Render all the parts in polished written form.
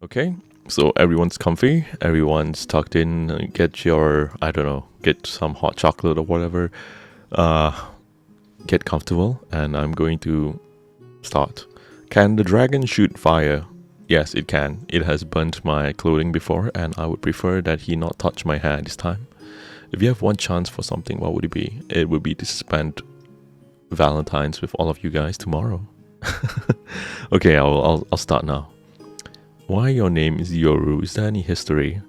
Okay, so everyone's comfy, everyone's tucked in. Get your, I don't know, get some hot chocolate or whatever. Uh, get comfortable, and I'm going to start. Can the dragon shoot fire? Yes, it can. It has burnt my clothing before, and I would prefer that he not touch my hair this time. If you have one chance for something, what would it be? It would be to spend Valentine's with all of you guys tomorrow. Okay, I'll start now. Why your name is Yoru? Is there any history?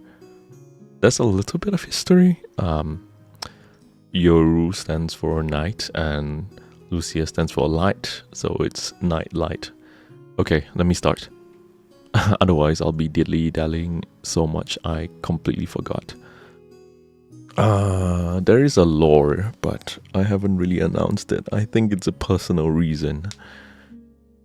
There's a little bit of history. Yoru stands for night, and Lucia stands for light, so it's night light. Okay, let me start. Otherwise, I'll be dilly-dallying so much I completely forgot. There is a lore, but I haven't really announced it. I think it's a personal reason.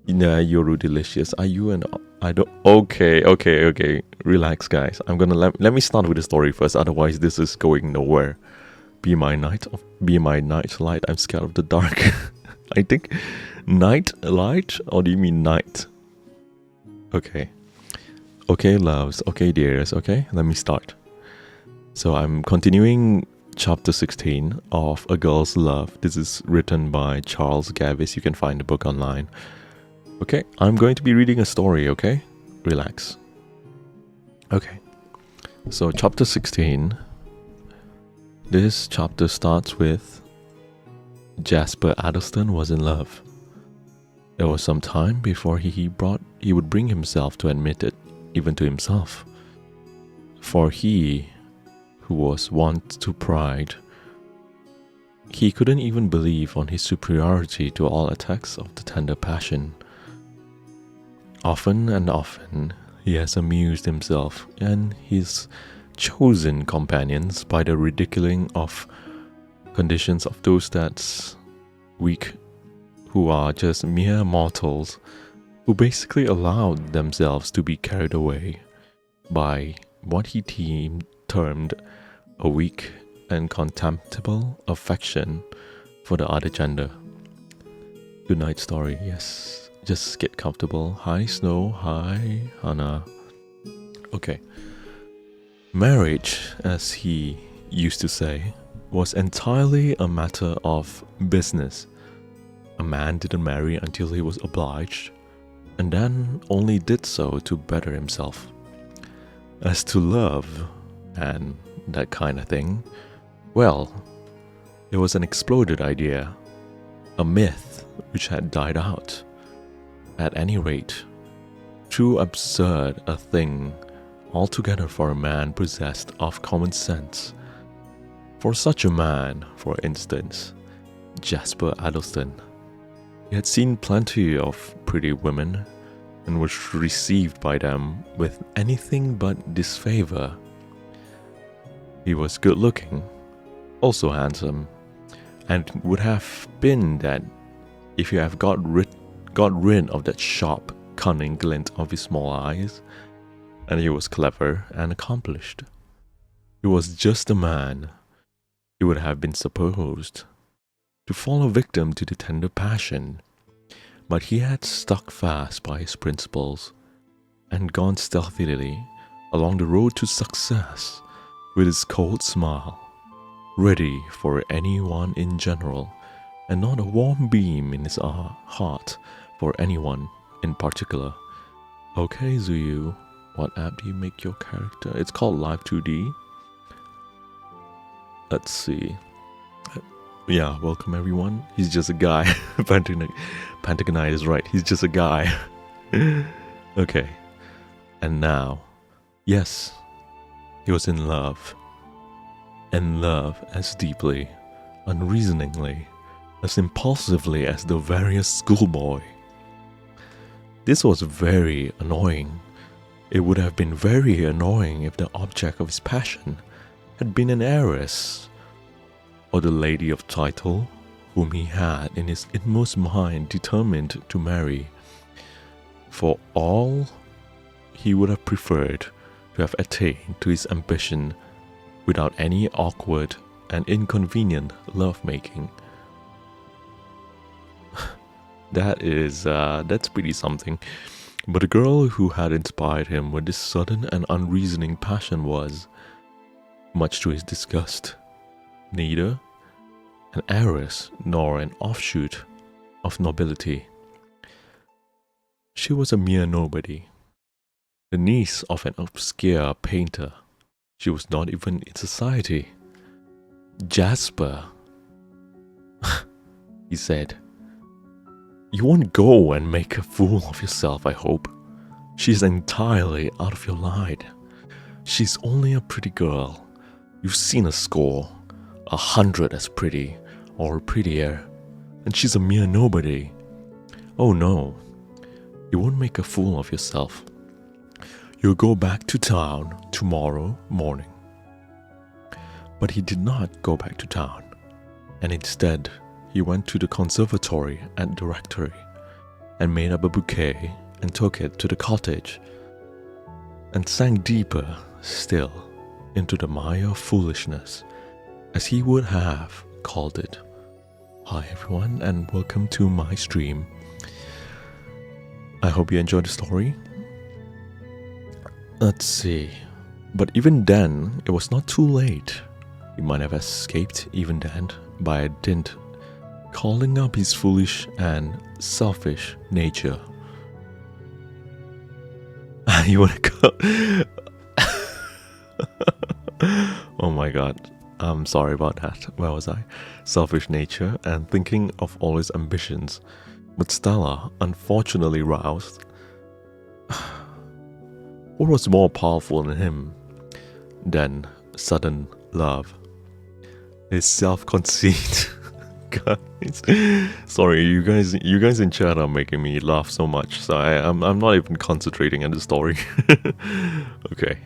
Yeah, Yorulucius. Are you an... I don't... Okay. Relax, guys. I'm gonna... Let me start with the story first, otherwise this is going nowhere. Be my night light. I'm scared of the dark. I think... Night light? Or do you mean night? Okay. Okay, loves. Okay, dears. Okay, let me start. So I'm continuing chapter 16 of A Girl's Love. This is written by Charles Garvice. You can find the book online. Okay, I'm going to be reading a story, okay? Relax. Okay, so chapter 16. This chapter starts with Jasper Addleston was in love. It was some time before he would bring himself to admit it, even to himself. For he, who was wont to pride, he couldn't even believe on his superiority to all attacks of the tender passion. Often and often he has amused himself and his chosen companions by the ridiculing of conditions of those that's weak, who are just mere mortals, who basically allowed themselves to be carried away by what he termed a weak and contemptible affection for the other gender. Good night story, yes. Just get comfortable. Hi, Snow. Hi, Hannah. Okay. Marriage, as he used to say, was entirely a matter of business. A man didn't marry until he was obliged, and then only did so to better himself. As to love, and that kind of thing, well, it was an exploded idea, a myth which had died out. At any rate, too absurd a thing altogether for a man possessed of common sense. For such a man, for instance, Jasper Addleston. He had seen plenty of pretty women and was received by them with anything but disfavor. He was good looking, also handsome, and would have been that if you have got rid of that sharp, cunning glint of his small eyes, and he was clever and accomplished. He was just a man, he would have been supposed, to fall a victim to the tender passion, but he had stuck fast by his principles, and gone stealthily along the road to success with his cold smile, ready for anyone in general, and not a warm beam in his heart for anyone in particular. Okay, Zuyu, what app do you make your character? It's called Live 2D. Let's see. Yeah, welcome everyone. He's just a guy. Pentagonite is right. He's just a guy. Okay. And now, yes, he was in love. In love as deeply, unreasoningly, as impulsively as the veriest schoolboy. This was very annoying. It would have been very annoying if the object of his passion had been an heiress, or the lady of title whom he had in his inmost mind determined to marry. For all, he would have preferred to have attained to his ambition without any awkward and inconvenient lovemaking. That's pretty something. But the girl who had inspired him with this sudden and unreasoning passion was, much to his disgust, neither an heiress nor an offshoot of nobility. She was a mere nobody, the niece of an obscure painter. She was not even in society. Jasper, he said, you won't go and make a fool of yourself, I hope. She's entirely out of your line. She's only a pretty girl. You've seen a score, 100 as pretty, or prettier, and she's a mere nobody. Oh no, you won't make a fool of yourself. You'll go back to town tomorrow morning. But he did not go back to town, and instead he went to the conservatory at the rectory and made up a bouquet and took it to the cottage and sank deeper still into the mire of foolishness, as he would have called it. Hi everyone, and welcome to my stream. I hope you enjoyed the story. Let's see. But even then, it was not too late. He might have escaped even then by a dint calling up his foolish and selfish nature. You wanna go? Oh my god. I'm sorry about that. Where was I? Selfish nature and thinking of all his ambitions. But Stella, unfortunately roused, what was more powerful in him than sudden love? His self-conceit. Guys, sorry, you guys in chat are making me laugh so much, so I'm not even concentrating on the story. Okay,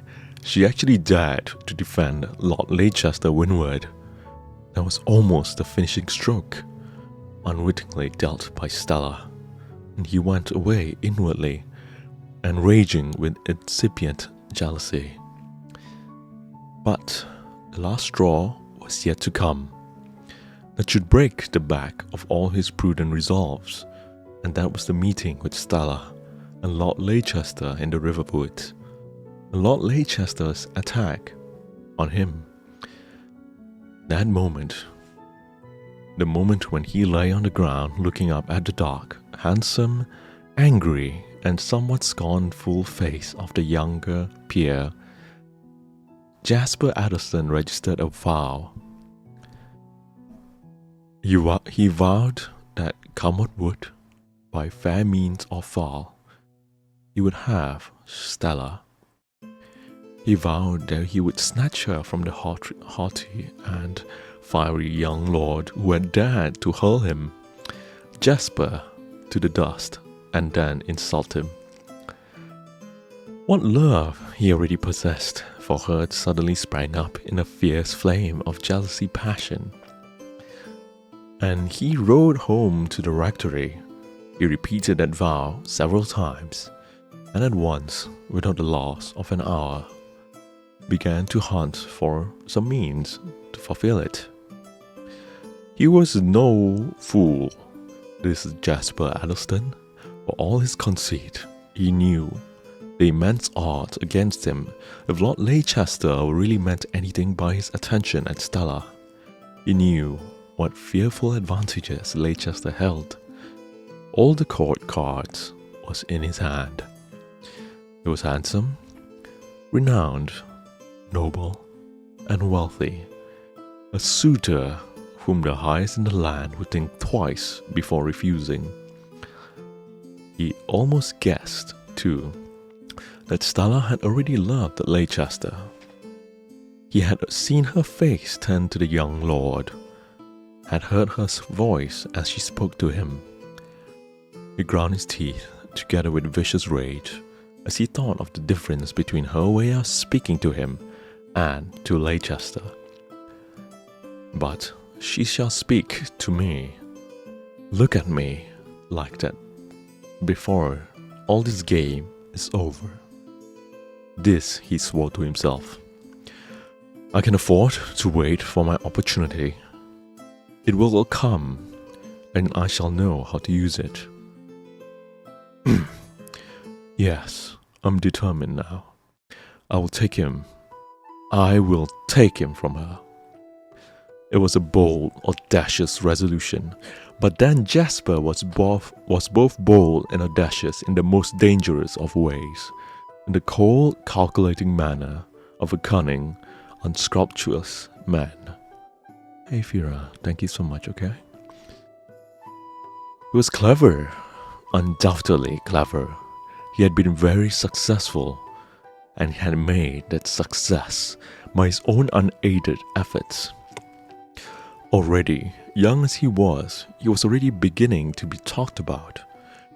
she actually dared to defend Lord Leicester Windward. That was almost the finishing stroke, unwittingly dealt by Stella, and he went away inwardly and raging with incipient jealousy. But the last straw was yet to come, that should break the back of all his prudent resolves, and that was the meeting with Stella and Lord Leicester in the river wood, and Lord Leicester's attack on him. That moment, the moment when he lay on the ground looking up at the dark, handsome, angry, and somewhat scornful face of the younger peer, Jasper Addison registered a vow. He vowed that, come what would, by fair means or foul, he would have Stella. He vowed that he would snatch her from the haughty and fiery young lord who had dared to hurl him, Jasper, to the dust and then insult him. What love he already possessed for her suddenly sprang up in a fierce flame of jealousy passion. And he rode home to the rectory. He repeated that vow several times, and at once, without the loss of an hour, began to hunt for some means to fulfill it. He was no fool, this Jasper Addison. For all his conceit, he knew the immense odds against him if Lord Leicester really meant anything by his attention at Stella. He knew what fearful advantages Leicester held. All the court cards was in his hand. He was handsome, renowned, noble, and wealthy, a suitor whom the highest in the land would think twice before refusing. He almost guessed, too, that Stella had already loved Leicester. He had seen her face turn to the young lord, had heard her voice as she spoke to him. He ground his teeth together with vicious rage as he thought of the difference between her way of speaking to him and to Leicester. But she shall speak to me, look at me like that, before all this game is over. This he swore to himself. I can afford to wait for my opportunity. It will come, and I shall know how to use it. Yes, I'm determined now. I will take him. I will take him from her. It was a bold, audacious resolution, but then Jasper was both bold and audacious in the most dangerous of ways, in the cold, calculating manner of a cunning, unscrupulous man. Hey Fira, thank you so much, okay? He was clever, undoubtedly clever. He had been very successful, and had made that success by his own unaided efforts. Already, young as he was already beginning to be talked about.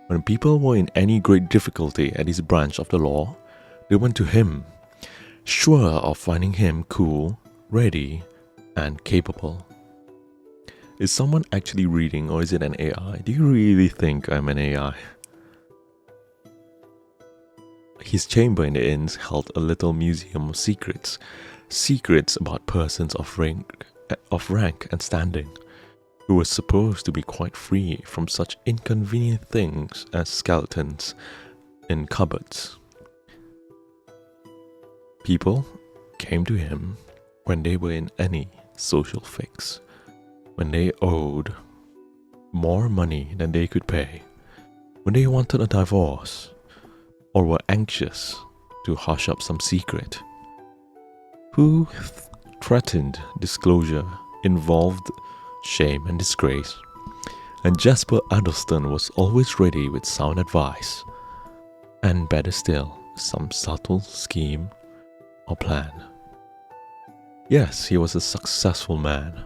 When people were in any great difficulty at his branch of the law, they went to him, sure of finding him cool, ready, and capable. Is someone actually reading, or is it an AI? Do you really think I'm an AI? His chamber in the inns held a little museum of secrets, secrets about persons of rank and standing, who were supposed to be quite free from such inconvenient things as skeletons in cupboards. People came to him when they were in any social fix, when they owed more money than they could pay, when they wanted a divorce, or were anxious to hush up some secret, who threatened disclosure involved shame and disgrace, and Jasper Addleston was always ready with sound advice, and better still, some subtle scheme or plan. Yes, he was a successful man,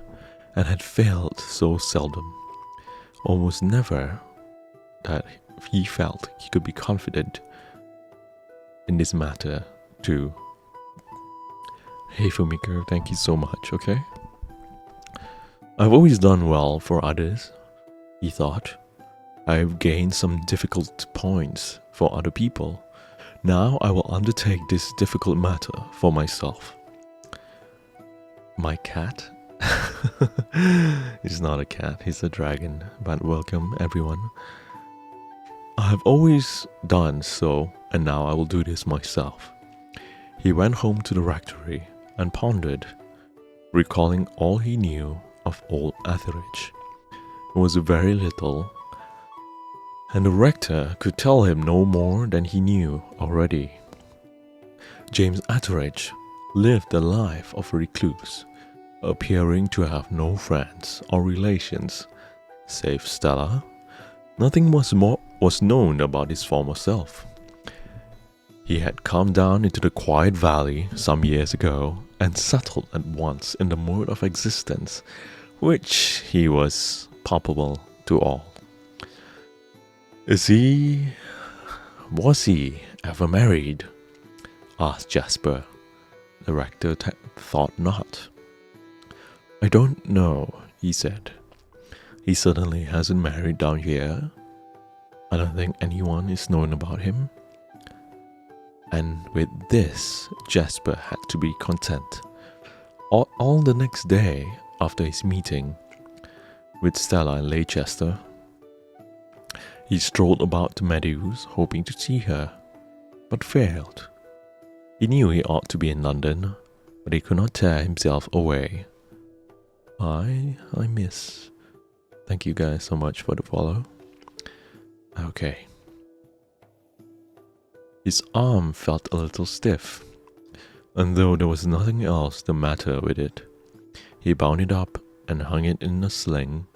and had failed so seldom, almost never, that he felt he could be confident in this matter too. Hey filmmaker, thank you so much, okay? I've always done well for others, he thought. I've gained some difficult points for other people. Now I will undertake this difficult matter for myself. My cat? He's not a cat, he's a dragon, but welcome everyone. I have always done so, and now I will do this myself. He went home to the rectory and pondered, recalling all he knew of old Etheridge. It was very little, and the rector could tell him no more than he knew already. James Etheridge lived the life of a recluse, appearing to have no friends or relations, save Stella. Nothing was known about his former self. He had come down into the quiet valley some years ago and settled at once in the mode of existence which he was palpable to all. Was he ever married? Asked Jasper. The rector thought not. I don't know, he said. He certainly hasn't married down here. I don't think anyone is known about him. And with this, Jasper had to be content. All the next day, after his meeting with Stella in Leicester, he strolled about the meadows, hoping to see her, but failed. He knew he ought to be in London, but he could not tear himself away. I miss. Thank you guys so much for the follow. Okay. His arm felt a little stiff, and though there was nothing else the matter with it, he bound it up and hung it in a sling,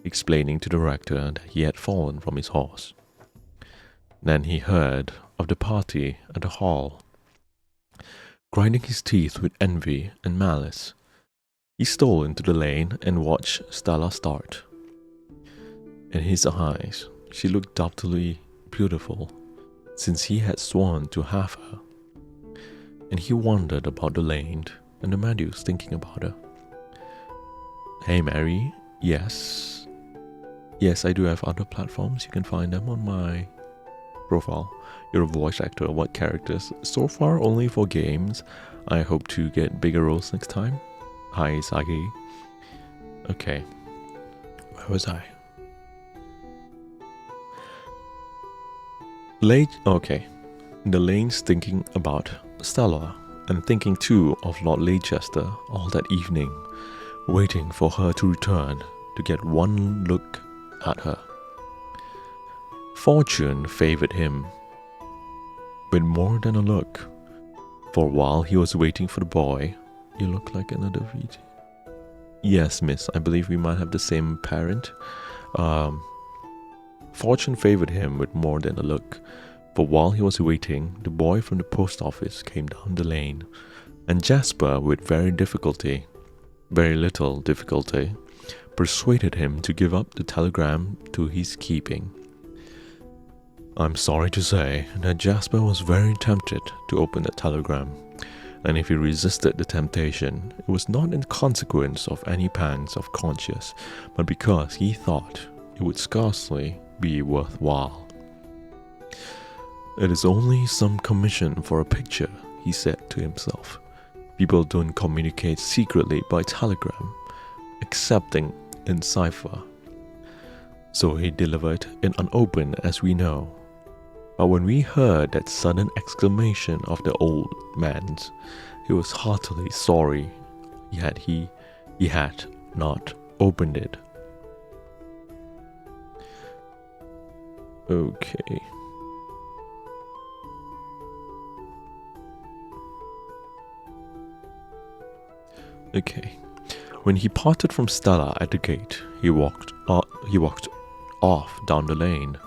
explaining to the rector that he had fallen from his horse. Then he heard of the party at the hall. Grinding his teeth with envy and malice, he stole into the lane and watched Stella start. In his eyes, she looked doubtfully beautiful, since he had sworn to have her, and he wandered about the lane and the meadows thinking about her. Hey Mary, yes, I do have other platforms, you can find them on my profile. You're a voice actor, what characters? So far only for games. I hope to get bigger roles next time. Hi Sagi. Okay, where was I? Okay, in the lanes thinking about Stella, and thinking too of Lord Leicester all that evening, waiting for her to return to get one look at her. Fortune favored him with more than a look, for while he was waiting for the boy, you look like another VT. Yes, miss, I believe we might have the same parent. Fortune favored him with more than a look, for while he was waiting, the boy from the post office came down the lane, and Jasper, with very little difficulty, persuaded him to give up the telegram to his keeping. I'm sorry to say that Jasper was very tempted to open the telegram, and if he resisted the temptation, it was not in consequence of any pangs of conscience, but because he thought it would scarcely be worthwhile. It is only some commission for a picture, he said to himself. People don't communicate secretly by telegram, excepting in cipher. So he delivered it unopened, as we know. But when we heard that sudden exclamation of the old man's, he was heartily sorry he had not opened it. Okay. Okay. When he parted from Stella at the gate, he walked off down the lane,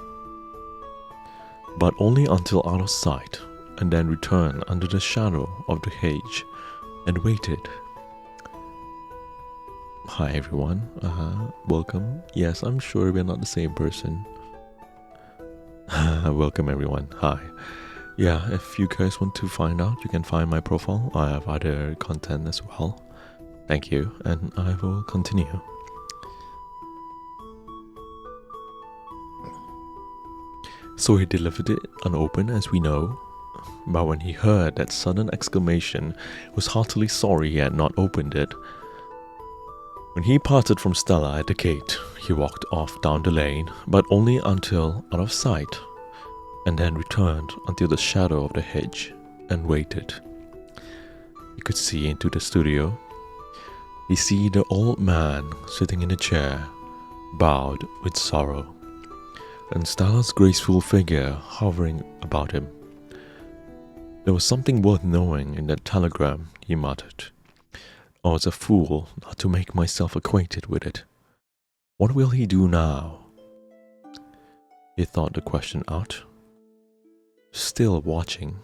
but only until out of sight, and then returned under the shadow of the hedge and waited. Hi everyone, welcome. Yes, I'm sure we're not the same person. Welcome everyone, hi. Yeah, if you guys want to find out, you can find my profile. I have other content as well. Thank you, and I will continue. So he delivered it unopened, as we know, but when he heard that sudden exclamation, he was heartily sorry he had not opened it. When he parted from Stella at the gate, he walked off down the lane, but only until out of sight, and then returned until the shadow of the hedge and waited. He could see into the studio. He see the old man sitting in a chair, bowed with sorrow, and Stella's graceful figure hovering about him. There was something worth knowing in that telegram, he muttered. I was a fool not to make myself acquainted with it. What will he do now? He thought the question out, still watching,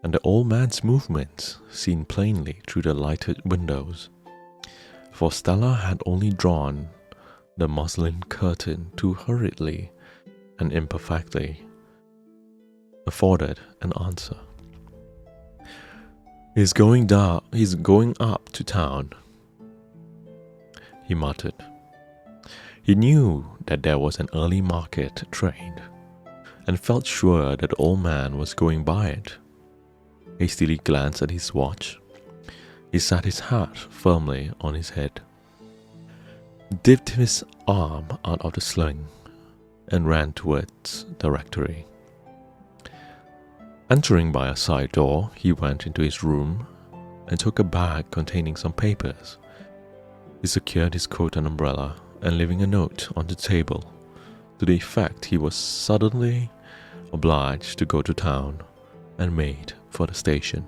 and the old man's movements seen plainly through the lighted windows, for Stella had only drawn the muslin curtain too hurriedly and imperfectly, afforded an answer. He's going up to town, he muttered. He knew that there was an early market train, and felt sure that the old man was going by it. Hastily glanced at his watch. He set his hat firmly on his head, dipped his arm out of the sling, and ran towards the rectory. Entering by a side door, he went into his room and took a bag containing some papers. He secured his coat and umbrella, and leaving a note on the table to the effect he was suddenly obliged to go to town, and made for the station.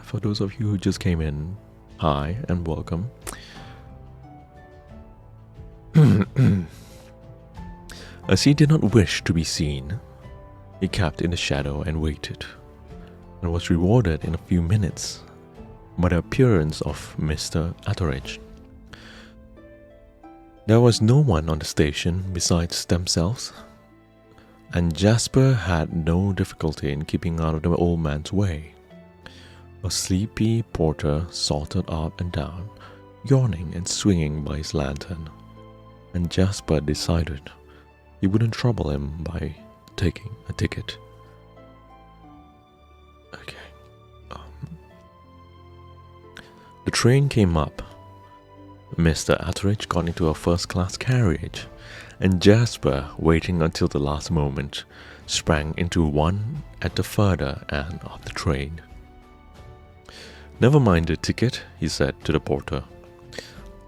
For those of you who just came in, hi and welcome. As he did not wish to be seen, he kept in the shadow and waited, and was rewarded in a few minutes by the appearance of Mr. Atteridge. There was no one on the station besides themselves, and Jasper had no difficulty in keeping out of the old man's way. A sleepy porter sauntered up and down, yawning and swinging by his lantern, and Jasper decided he wouldn't trouble him by taking a ticket. Okay. The train came up. Mr. Atteridge got into a first-class carriage, and Jasper, waiting until the last moment, sprang into one at the further end of the train. "Never mind the ticket," he said to the porter.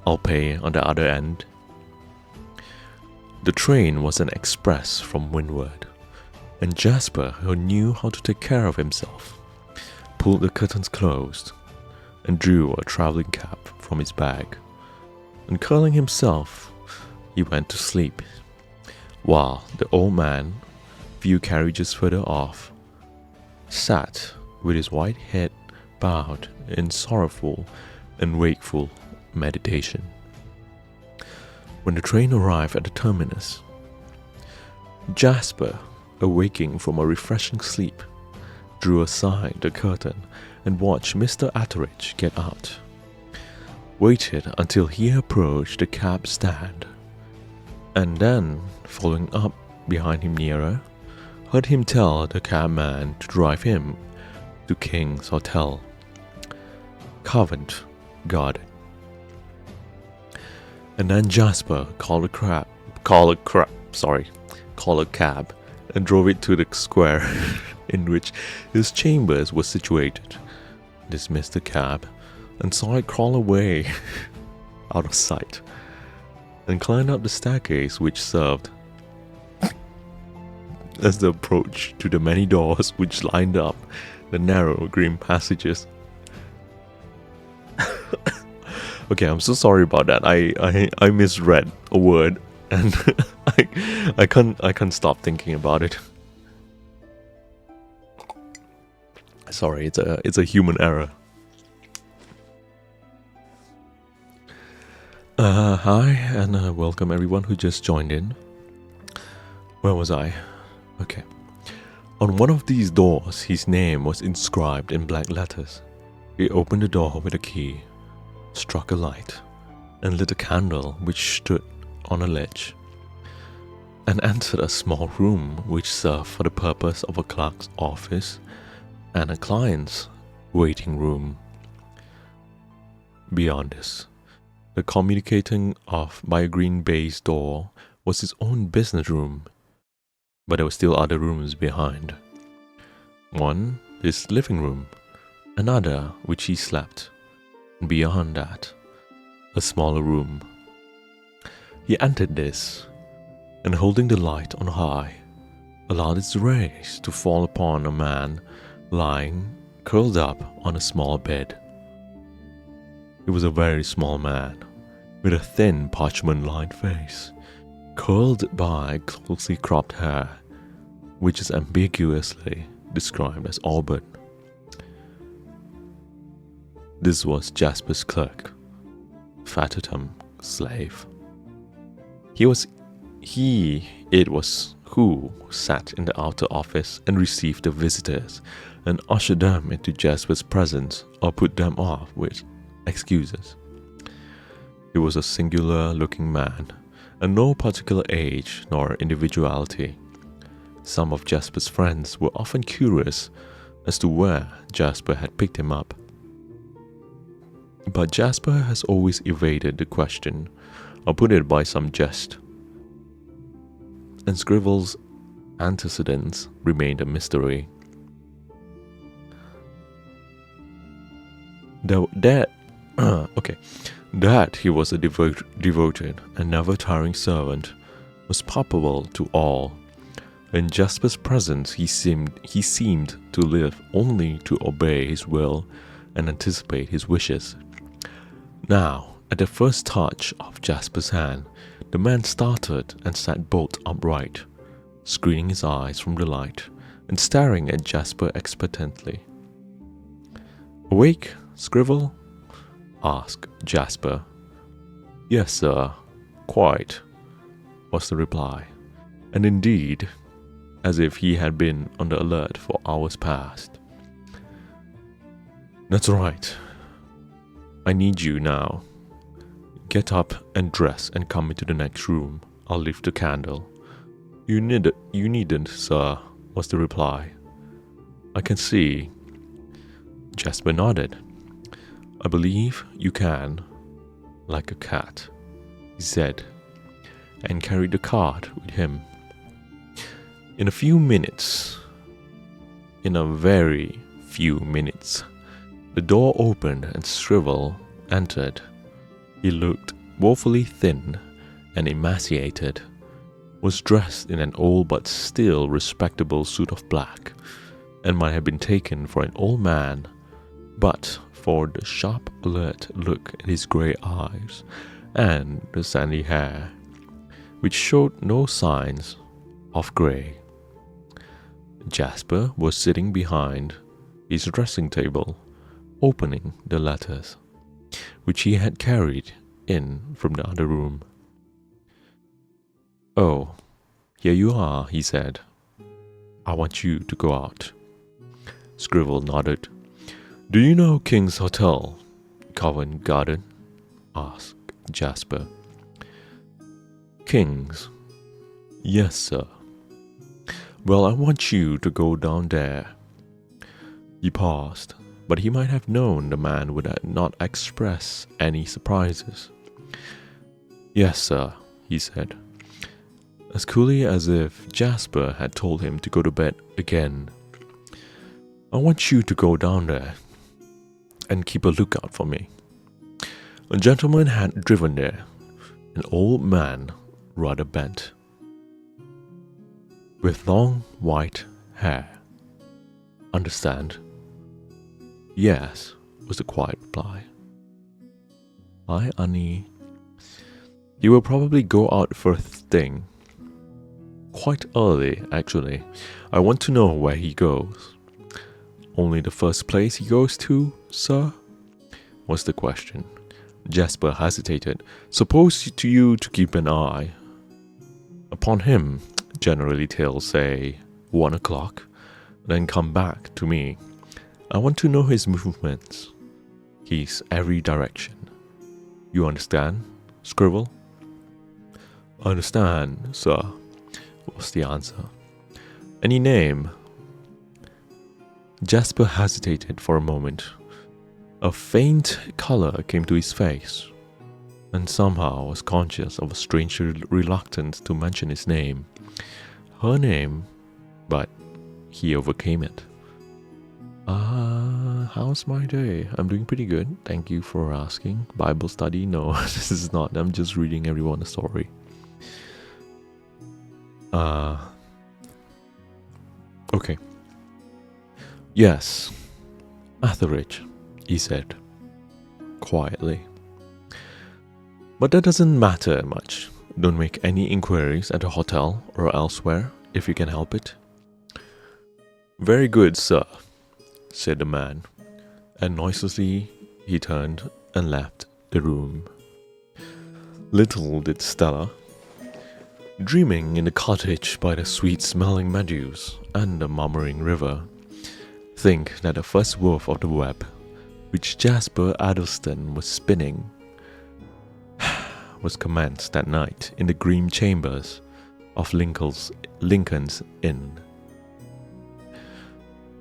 "I'll pay on the other end." The train was an express from windward, and Jasper, who knew how to take care of himself, pulled the curtains closed and drew a traveling cap from his bag, and curling himself, he went to sleep, while the old man, few carriages further off, sat with his white head bowed in sorrowful and wakeful meditation. When the train arrived at the terminus, Jasper, awaking from a refreshing sleep, drew aside the curtain and watched Mr. Atteridge get out, waited until he approached the cab stand, and then, following up behind him nearer, heard him tell the cabman to drive him to King's Hotel, Covent Garden. And then Jasper called a cab and drove it to the square in which his chambers were situated, dismissed the cab, and saw it crawl away out of sight, and climbed up the staircase which served as the approach to the many doors which lined up the narrow green passages. Okay, I'm so sorry about that. I misread a word, and I can't stop thinking about it. Sorry, it's a human error. Hi, and welcome everyone who just joined in. Where was I? Okay. On one of these doors, his name was inscribed in black letters. He opened the door with a key, struck a light, and lit a candle which stood on a ledge, and entered a small room which served for the purpose of a clerk's office and a client's waiting room. Beyond this, the communicating off by a green baize door was his own business room, but there were still other rooms behind. One, his living room, another which he slept, and beyond that, a smaller room. He entered this, and holding the light on high, allowed its rays to fall upon a man lying curled up on a small bed. He was a very small man, with a thin parchment-lined face, curled by closely cropped hair, which is ambiguously described as auburn. This was Jasper's clerk, factotum slave. It was who sat in the outer office and received the visitors and ushered them into Jasper's presence or put them off with excuses. He was a singular-looking man, and no particular age nor individuality. Some of Jasper's friends were often curious as to where Jasper had picked him up. But Jasper has always evaded the question, or put it by some jest, and Scribble's antecedents remained a mystery. That he was a devoted and never-tiring servant was palpable to all. In Jasper's presence he seemed to live only to obey his will and anticipate his wishes. Now, at the first touch of Jasper's hand, the man started and sat bolt upright, screening his eyes from the light and staring at Jasper expectantly. "Awake, Scribble?" asked Jasper. "Yes, sir, quite," was the reply, and indeed, as if he had been on the alert for hours past. "That's right. I need you now. Get up and dress and come into the next room. I'll lift the candle." You needn't, sir," was the reply. "I can see." Jasper nodded. "I believe you can, like a cat," he said, and carried the card with him. In a few minutes, in a very few minutes, the door opened and Scribble entered. He looked woefully thin and emaciated, was dressed in an old but still respectable suit of black, and might have been taken for an old man, but for the sharp, alert look in his grey eyes and the sandy hair, which showed no signs of grey. Jasper was sitting behind his dressing table, opening the letters, which he had carried in from the other room. "Oh, here you are," he said. "I want you to go out." Scribble nodded. "Do you know King's Hotel, Covent Garden?" asked Jasper. "King's? Yes, sir. Well, I want you to go down there." He paused, but he might have known the man would not express any surprises. "Yes, sir," he said, as coolly as if Jasper had told him to go to bed again. "I want you to go down there and keep a lookout for me. A gentleman had driven there, an old man, rather bent, with long white hair. Understand?" "Yes," was the quiet reply. "Hi, Annie. He will probably go out first thing. Quite early, actually. I want to know where he goes." "Only the first place he goes to, sir?" was the question. Jasper hesitated. "Suppose to you to keep an eye upon him, generally till, say, 1 o'clock, then come back to me. I want to know his movements, his every direction. You understand, Scribble?" "Understand, sir," was the answer. "Any name?" Jasper hesitated for a moment. A faint color came to his face, and somehow was conscious of a strange reluctance to mention his name. Her name, but he overcame it. How's my day? I'm doing pretty good. Thank you for asking. Bible study? No, this is not. I'm just reading everyone a story. Okay. "Yes, Etheridge," he said, quietly. "But that doesn't matter much. Don't make any inquiries at the hotel or elsewhere, if you can help it." "Very good, sir," said the man, and noiselessly he turned and left the room. Little did Stella, dreaming in the cottage by the sweet-smelling meadows and the murmuring river, think that the first woof of the web, which Jasper Addleston was spinning, was commenced that night in the green chambers of Lincoln's Inn.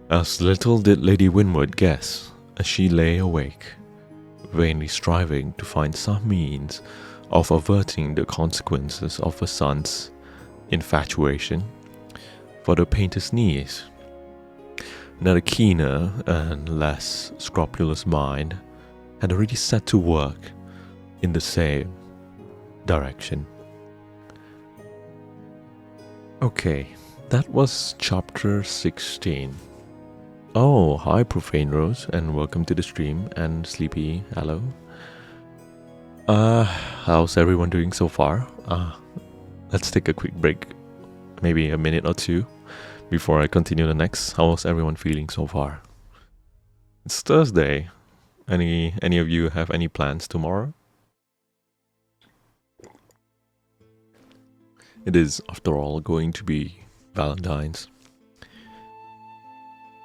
As little did Lady Winwood guess, as she lay awake, vainly striving to find some means of averting the consequences of her son's infatuation for the painter's niece, that a keener and less scrupulous mind had already set to work in the same direction. Okay, that was chapter 16. Oh, hi Profane Rose, and welcome to the stream, and Sleepy, hello. How's everyone doing so far? Let's take a quick break, maybe a minute or two, before I continue the next. How's everyone feeling so far? It's Thursday. Any of you have any plans tomorrow? It is, after all, going to be Valentine's.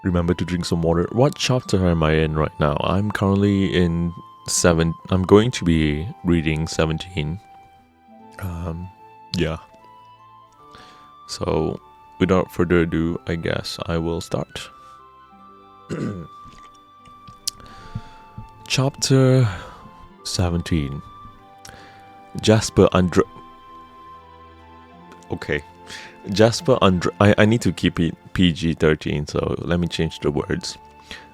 Remember to drink some water. What chapter am I in right now? I'm currently in 7. I'm going to be reading 17. Yeah. So, without further ado, I guess I will start. Chapter 17. Jasper Okay. Jasper I need to keep it PG-13, so let me change the words.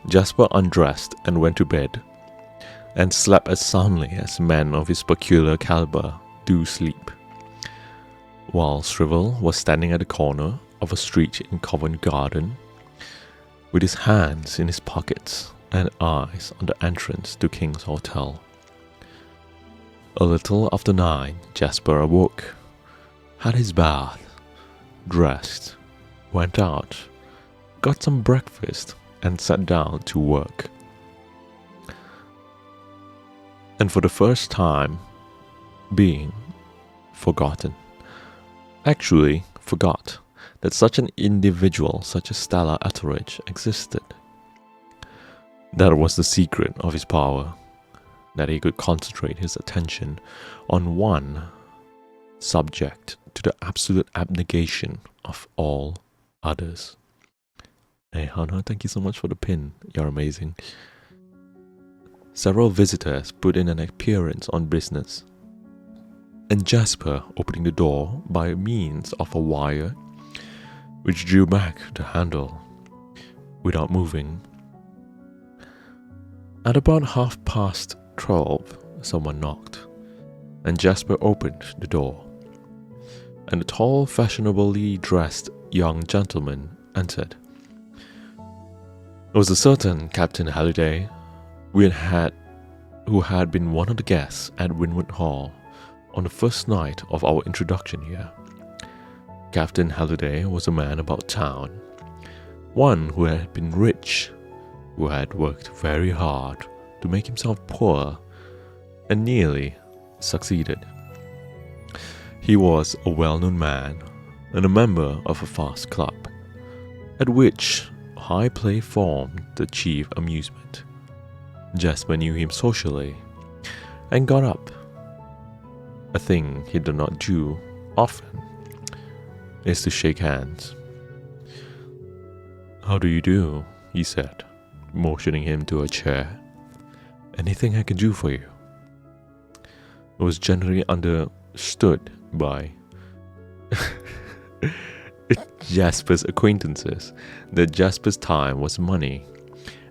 Jasper undressed and went to bed, and slept as soundly as men of his peculiar caliber do sleep. While Shrivel was standing at the corner of a street in Covent Garden, with his hands in his pockets and eyes on the entrance to King's Hotel. A little after 9, Jasper awoke, had his bath, dressed, went out, got some breakfast, and sat down to work. And for the first time, being forgotten. Actually, forgot that such an individual, such a stellar Etheridge, existed. That was the secret of his power, that he could concentrate his attention on one subject to the absolute abnegation of all others. Hey Hannah, thank you so much for the pin, you're amazing. Several visitors put in an appearance on business, and Jasper opening the door by means of a wire which drew back the handle without moving. At about 12:30, someone knocked, and Jasper opened the door, and a tall, fashionably dressed young gentleman entered. It was a certain Captain Halliday, who had been one of the guests at Winwood Hall on the first night of our introduction here. Captain Halliday was a man about town, one who had been rich, who had worked very hard to make himself poor, and nearly succeeded. He was a well-known man and a member of a fast club, at which high play formed the chief amusement. Jasper knew him socially, and got up, a thing he did not do often, is to shake hands. "How do you do?" he said, motioning him to a chair. "Anything I can do for you?" It was generally understood by Jasper's acquaintances that Jasper's time was money,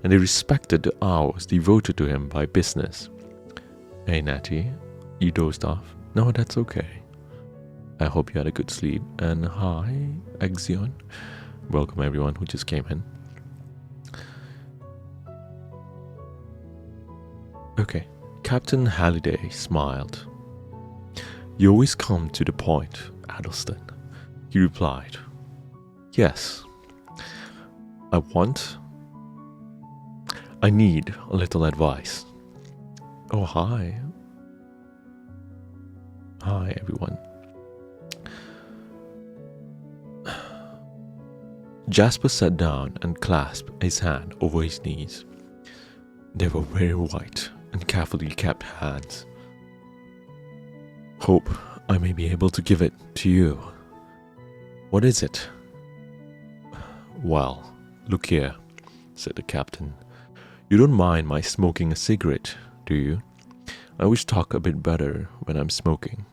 and they respected the hours devoted to him by business. "Hey Natty, you dozed off?" "No, that's okay. I hope you had a good sleep." And hi, Exion. Welcome everyone who just came in. Okay, Captain Halliday smiled. "You always come to the point, Addleston," he replied. "Yes. I need a little advice." Oh, hi. Hi, everyone. Jasper sat down and clasped his hand over his knees. They were very white and carefully kept hands. "Hope I may be able to give it to you." "What is it?" "Well, look here," said the captain. "You don't mind my smoking a cigarette, do you? I always talk a bit better when I'm smoking."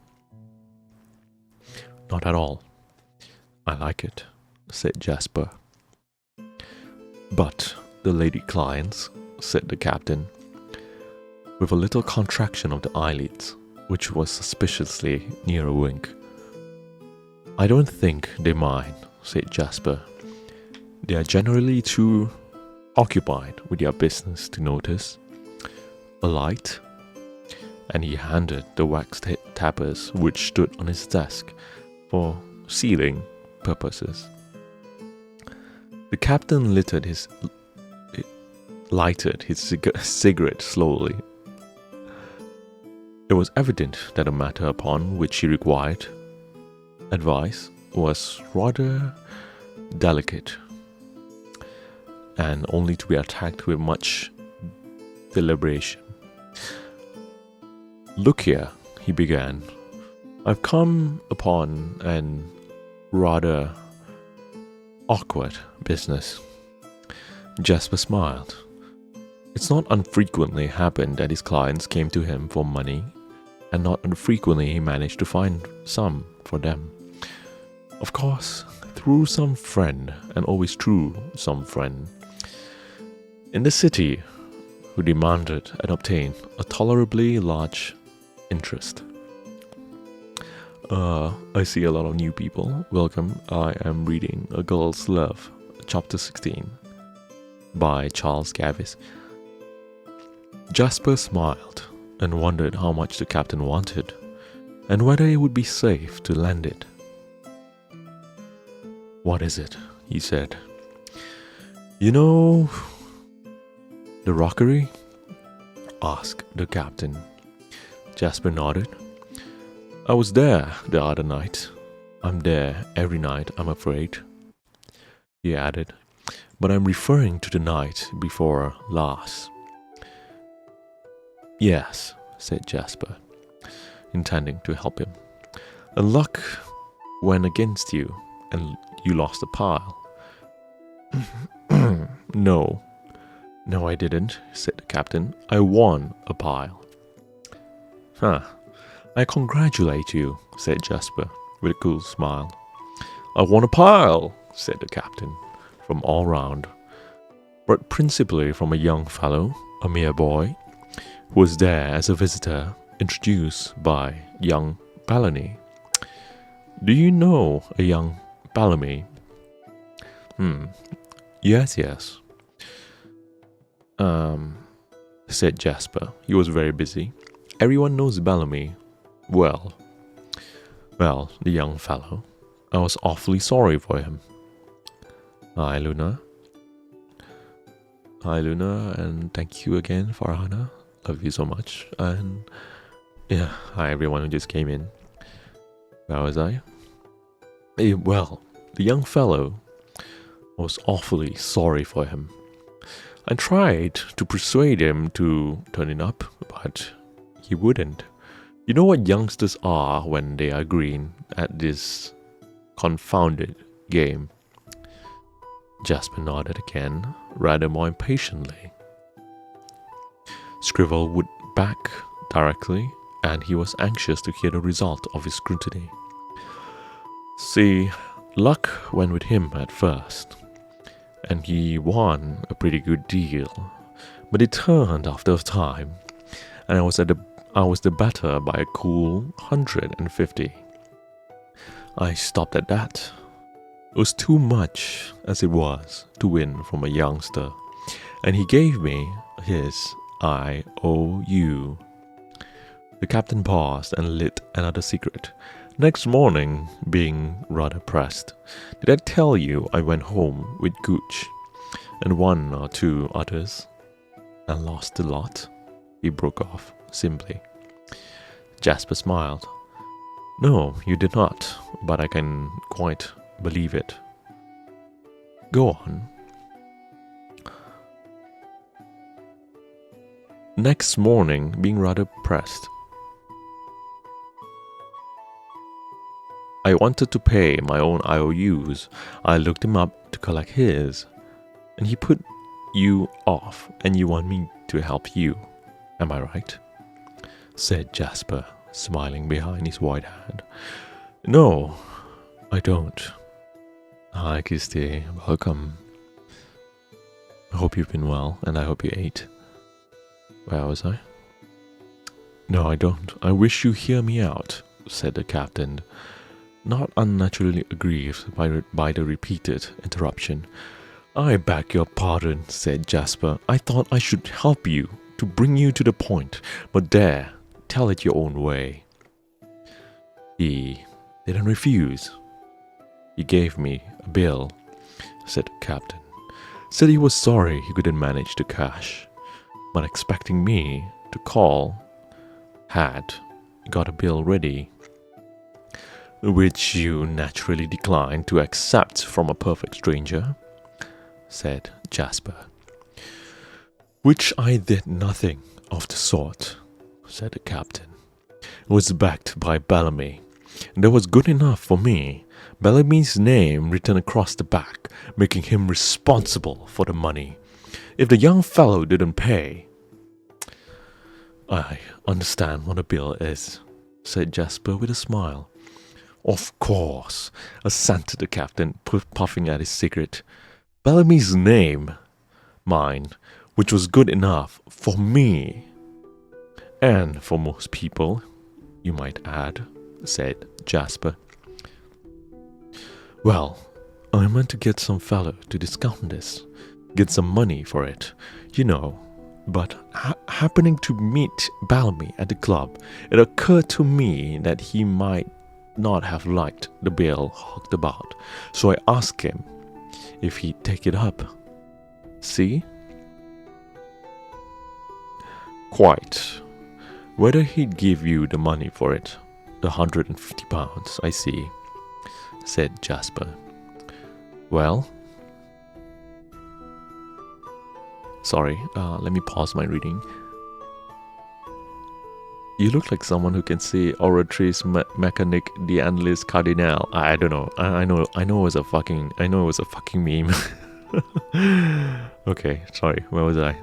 "Not at all. I like it," said Jasper. "But the lady clients," said the captain, with a little contraction of the eyelids, which was suspiciously near a wink. "I don't think they mind," said Jasper. "They are generally too occupied with their business to notice. A light?" And he handed the wax tappers which stood on his desk for sealing purposes. The captain lighted his cigarette slowly. It was evident that the matter upon which he required advice was rather delicate, and only to be attacked with much deliberation. "Look here," he began. "I've come upon an rather awkward business." Jasper smiled. It's not unfrequently happened that his clients came to him for money, and not unfrequently he managed to find some for them. Of course, through some friend, and always through some friend, in the city, who demanded and obtained a tolerably large interest. I see a lot of new people. Welcome. I am reading A Girl's Love, Chapter 16, by Charles Garvice. Jasper smiled and wondered how much the captain wanted, and whether it would be safe to lend it. "What is it?" he said. "You know, the rockery?" asked the captain. Jasper nodded. "I was there the other night. I'm there every night, I'm afraid," he added. "But I'm referring to the night before last." "Yes," said Jasper, intending to help him. "And luck went against you, and you lost a pile." No, I didn't," said the captain. "I won a pile." "Huh. I congratulate you," said Jasper, with a cool smile. "I won a pile," said the captain, from all round, but principally from a young fellow, a mere boy, who was there as a visitor, introduced by young Bellamy. "Do you know a young Bellamy?" Yes. Said Jasper. He was very busy. "Everyone knows Bellamy. Well, the young fellow. I was awfully sorry for him." Hi, Luna, and thank you again, Farhana. Love you so much. And yeah, hi everyone who just came in. Where was I? Well, the young fellow, I was awfully sorry for him. I tried to persuade him to turn it up, but he wouldn't. You know what youngsters are when they are green at this confounded game. Jasper nodded again, rather more impatiently. Scribble would back directly, and he was anxious to hear the result of his scrutiny. See, luck went with him at first, and he won a pretty good deal, but it turned after a time, and I was the better by a cool 150. I stopped at that. It was too much as it was to win from a youngster, and he gave me his IOU. The captain paused and lit another cigarette. Next morning, being rather pressed, did I tell you I went home with Gooch and one or two others and lost the lot? He broke off simply. Jasper smiled. No, you did not, but I can quite believe it. Go on. Next morning, being rather pressed, I wanted to pay my own IOUs. I looked him up to collect his, and he put you off, and you want me to help you. Am I right? Said Jasper, smiling behind his white hand. No, I don't. Hi, Kirsty. Welcome. I hope you've been well, and I hope you ate. Where was I? No, I don't. I wish you hear me out, said the captain, not unnaturally aggrieved by the repeated interruption. I beg your pardon, said Jasper. I thought I should help you, to bring you to the point, but there, tell it your own way. He didn't refuse. He gave me a bill, said the captain. Said he was sorry he couldn't manage the cash, but expecting me to call, had got a bill ready, which you naturally declined to accept from a perfect stranger, said Jasper. Which I did nothing of the sort, said the captain. It was backed by Bellamy, and that was good enough for me. Bellamy's name written across the back, making him responsible for the money. If the young fellow didn't pay... I understand what a bill is, said Jasper with a smile. Of course, assented the captain, puffing at his cigarette. Bellamy's name, mine, which was good enough for me. And for most people, you might add, said Jasper. Well, I meant to get some fellow to discount this, get some money for it, you know. But happening to meet Bellamy at the club, it occurred to me that he might not have liked the bill hawked about, so I asked him if he'd take it up. See? Quite. Whether he'd give you the money for it, the £150, I see, said Jasper. Well? Sorry, let me pause my reading. You look like someone who can say Oratrice Mechanic de Angelis Cardinal. I don't know. I know it was a fucking meme. Okay, sorry. Where was I?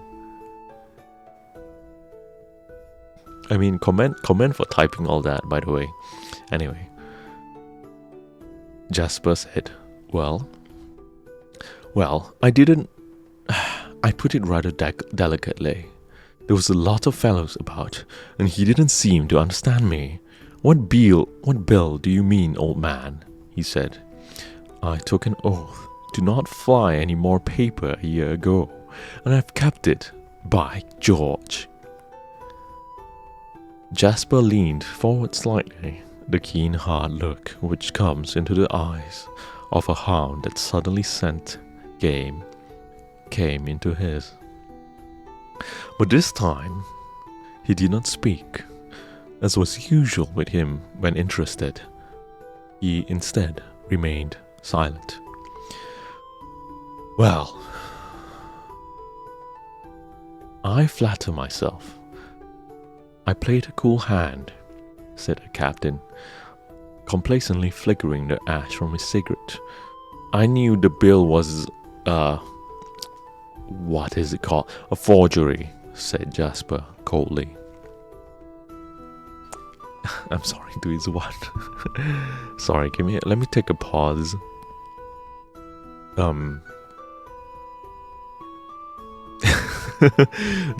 I mean, comment for typing all that, by the way. Anyway, Jasper said, Well, I didn't. I put it rather delicately. There was a lot of fellows about, and he didn't seem to understand me. What bill do you mean, old man? He said. I took an oath to not fly any more paper a year ago, and I've kept it, by George. Jasper leaned forward slightly, the keen hard look which comes into the eyes of a hound that suddenly scent game came into his. But this time, he did not speak, as was usual with him when interested. He instead remained silent. Well, I flatter myself I played a cool hand, said the captain, complacently flickering the ash from his cigarette. I knew the bill was, what is it called? A forgery, said Jasper coldly. I'm sorry, to his what? Sorry, let me take a pause.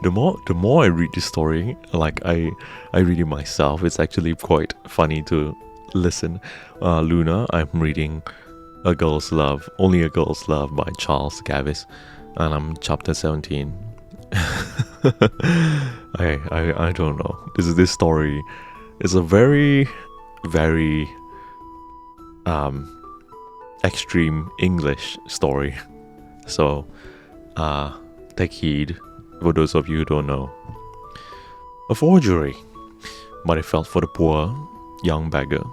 The more I read this story, like I read it myself, it's actually quite funny to listen. Luna, I'm reading Only a Girl's Love by Charles Garvice, and I'm chapter 17. I don't know. This story is a very, very extreme English story. So take heed for those of you who don't know. A forgery, but I felt for the poor young beggar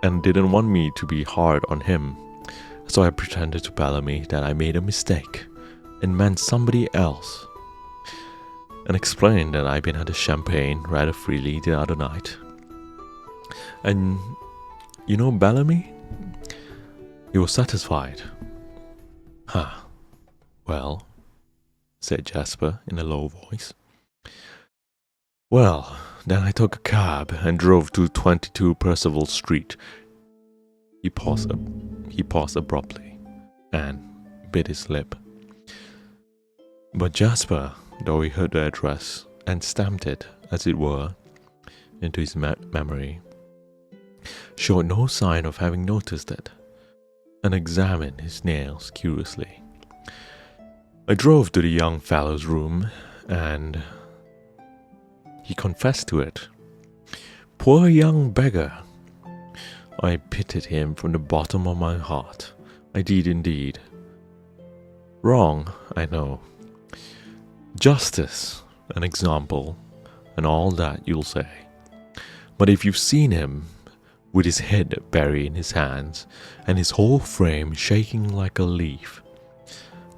and didn't want me to be hard on him. So I pretended to Bellamy that I made a mistake and meant somebody else, and explained that I'd been at the champagne rather freely the other night. And you know Bellamy? He was satisfied. Huh. Well, said Jasper in a low voice. Well, then I took a cab and drove to 22 Percival Street. He paused abruptly and bit his lip. But Jasper, though he heard the address and stamped it, as it were, into his memory, showed no sign of having noticed it, and examined his nails curiously. I drove to the young fellow's room, and he confessed to it. Poor young beggar! I pitied him from the bottom of my heart. I did indeed. Wrong, I know. Justice, an example, and all that you'll say. But if you've seen him, with his head buried in his hands, and his whole frame shaking like a leaf,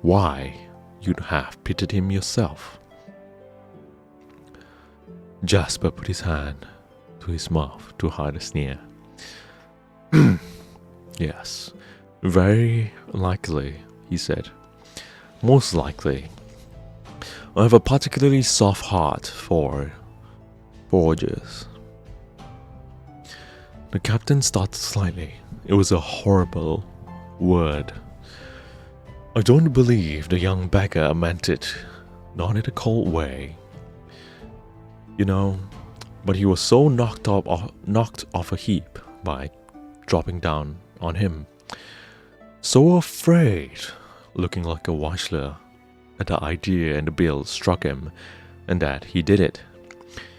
why, you'd have pitied him yourself. Jasper put his hand to his mouth to hide a sneer. Yes, very likely, he said. Most likely. I have a particularly soft heart for forgers. The captain started slightly. It was a horrible word. I don't believe the young beggar meant it, not in a cold way. You know, but he was so knocked off a heap by dropping down on him. So afraid, looking like a washler, that the idea and the bill struck him, and that he did it.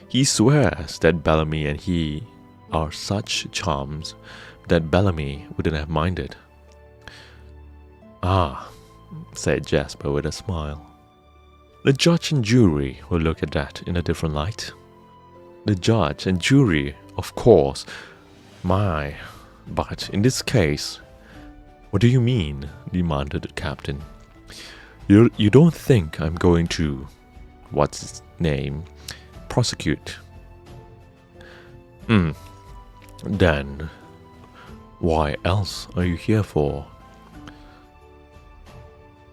He swears that Bellamy and he are such chums that Bellamy wouldn't have minded. Ah, said Jasper with a smile. The judge and jury will look at that in a different light. The judge and jury, of course, but in this case, what do you mean? Demanded the captain. You don't think I'm going to, what's his name, prosecute? Then, why else are you here for?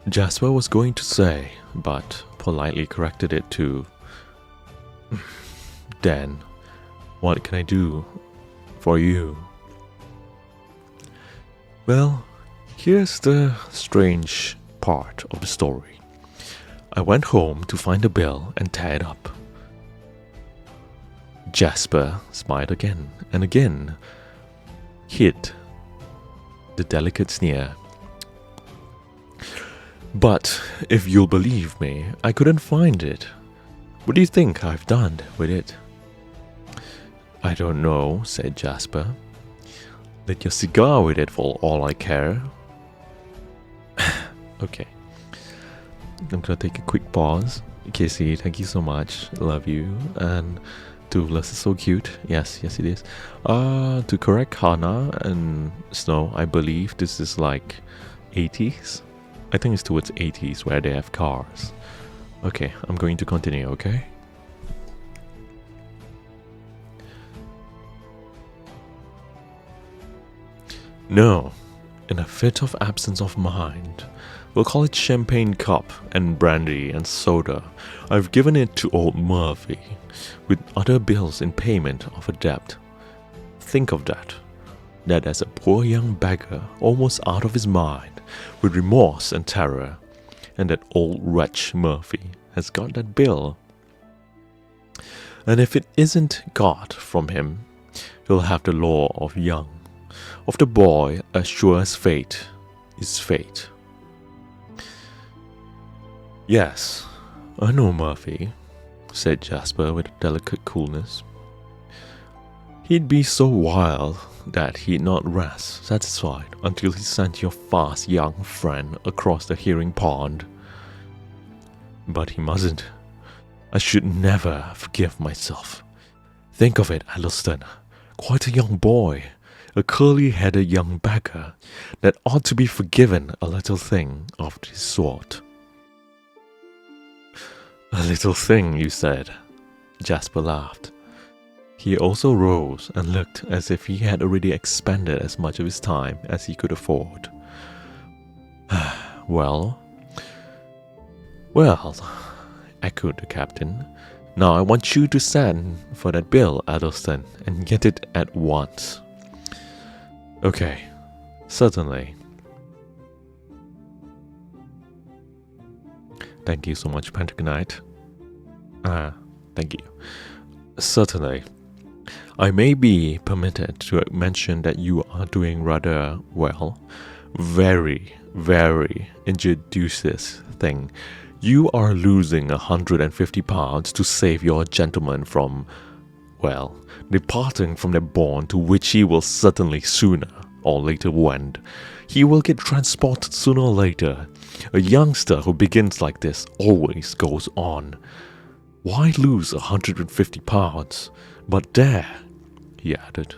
Jasper was going to say, but politely corrected it to, then, what can I do for you? Well, here's the strange part of the story. I went home to find the bill and tear it up. Jasper smiled again and again, hid the delicate sneer. But if you'll believe me, I couldn't find it. What do you think I've done with it? I don't know, said Jasper. Lit your cigar with it for all I care. Okay. I'm gonna take a quick pause. Casey, thank you so much. Love you. And Douglas is so cute. Yes, it is. To correct Hannah and Snow, I believe this is like 80s. I think it's towards 80s where they have cars. Okay, I'm going to continue, okay? No, in a fit of absence of mind, we'll call it champagne cup and brandy and soda, I've given it to old Murphy, with other bills in payment of a debt. Think of that. That as a poor young beggar, almost out of his mind, with remorse and terror, and that old wretch Murphy has got that bill. And if it isn't got from him, he'll have the law of the boy as sure as fate is fate. Yes, I know Murphy, said Jasper with a delicate coolness. He'd be so wild that he'd not rest satisfied until he sent your fast young friend across the hearing pond. But he mustn't. I should never forgive myself. Think of it, Addleston. Quite a young boy, a curly-headed young beggar that ought to be forgiven a little thing of this sort. A little thing, you said. Jasper laughed. He also rose and looked as if he had already expended as much of his time as he could afford. Well, echoed the captain. Now I want you to send for that bill, Addleston, and get it at once. Okay, certainly. Thank you so much, Pentagonite. Thank you. Certainly. I may be permitted to mention that you are doing rather well. Very, very injudicious thing. You are losing £150 to save your gentleman from, departing from the bond to which he will certainly sooner or later wend. He will get transported sooner or later. A youngster who begins like this always goes on. Why lose £150? But there, he added,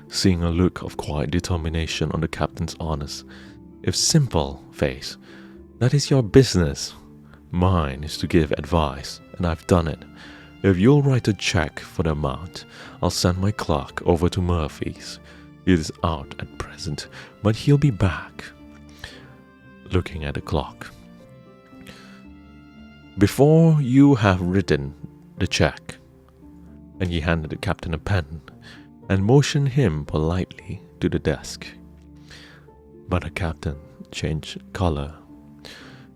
seeing a look of quiet determination on the captain's honest, if simple, face. That is your business. Mine is to give advice, and I've done it. If you'll write a check for the amount, I'll send my clerk over to Murphy's. He is out at present, but he'll be back. Looking at the clock. Before you have written the check, and he handed the captain a pen, and motioned him politely to the desk. But the captain changed color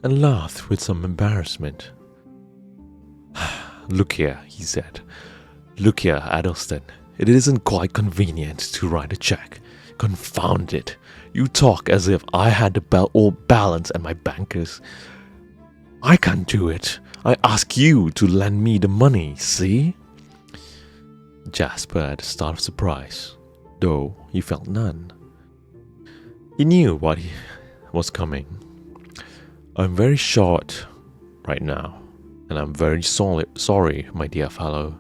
and laughed with some embarrassment. "Look here," he said. "Look here, Addleston. It isn't quite convenient to write a check. Confound it. You talk as if I had the old balance at my banker's. I can't do it. I ask you to lend me the money, see?" Jasper had a start of surprise, though he felt none. He knew what was coming. "I'm very short right now, and I'm very sorry, my dear fellow,"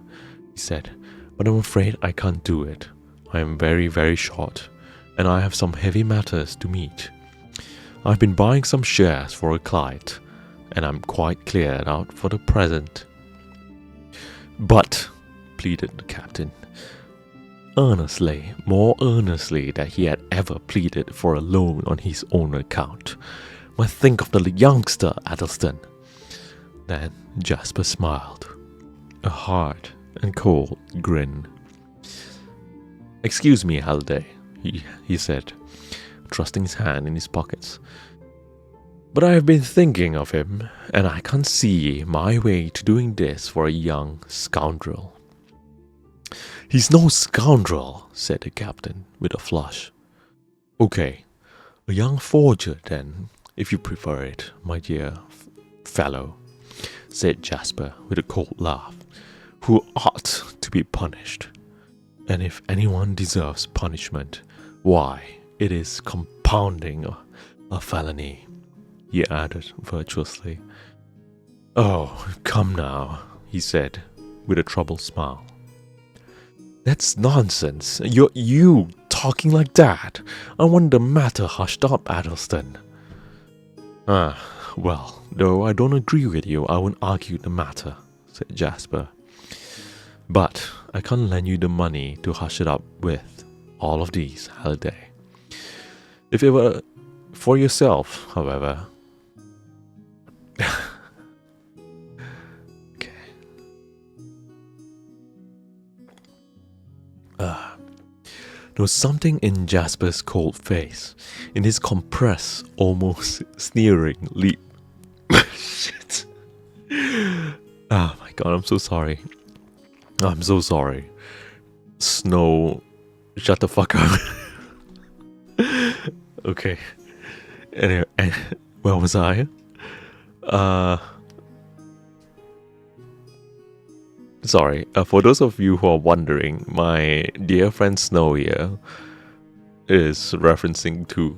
he said, "but I'm afraid I can't do it. I am very, very short, and I have some heavy matters to meet. I've been buying some shares for a client, and I'm quite cleared out for the present." "But," pleaded the captain, earnestly, more earnestly than he had ever pleaded for a loan on his own account, "but think of the youngster, Addleston." Then Jasper smiled, a hard and cold grin. "Excuse me, Halliday," he said, thrusting his hand in his pockets, "but I have been thinking of him, and I can't see my way to doing this for a young scoundrel." "He's no scoundrel," said the captain with a flush. "Okay, a young forger then, if you prefer it, my dear fellow," said Jasper with a cold laugh, "who ought to be punished. And if anyone deserves punishment, why, it is compounding a felony," he added virtuously. "Oh, come now," he said with a troubled smile. "That's nonsense. You talking like that. I want the matter hushed up, Addleston." "Ah, well, though I don't agree with you, I won't argue the matter," said Jasper. "But I can't lend you the money to hush it up with, all of these, Halliday. If it were for yourself, however..." There was something in Jasper's cold face, in his compressed, almost sneering leap. Shit. Oh my god, I'm so sorry. I'm so sorry. Snow, shut the fuck up. Okay. Anyway, where was I? Sorry, for those of you who are wondering, my dear friend Snow here is referencing to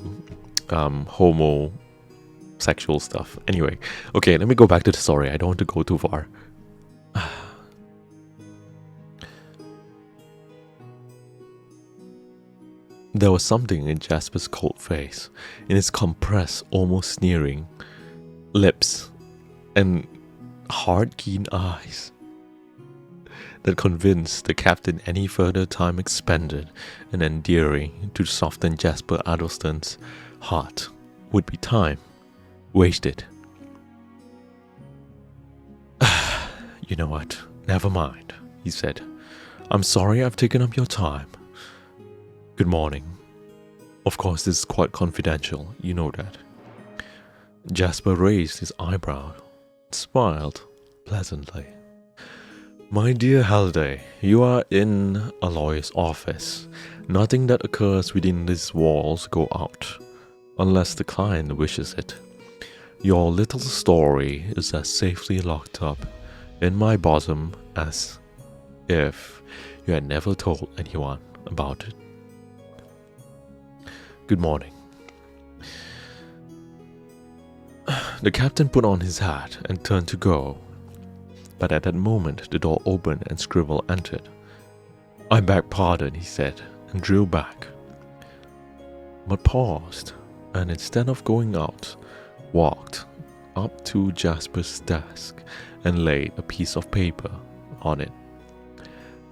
homosexual stuff. Anyway, okay, let me go back to the story. I don't want to go too far. There was something in Jasper's cold face, in his compressed, almost sneering lips and hard, keen eyes, that convinced the captain any further time expended and endearing to soften Jasper Addleston's heart would be time wasted. "You know what? Never mind," he said. "I'm sorry I've taken up your time. Good morning. Of course, this is quite confidential, you know that." Jasper raised his eyebrow, smiled pleasantly. "My dear Halliday, you are in a lawyer's office. Nothing that occurs within these walls go out, unless the client wishes it. Your little story is as safely locked up in my bosom as if you had never told anyone about it. Good morning." The captain put on his hat and turned to go. But at that moment, the door opened and Scribble entered. "I beg pardon," he said, and drew back, but paused, and instead of going out, walked up to Jasper's desk and laid a piece of paper on it.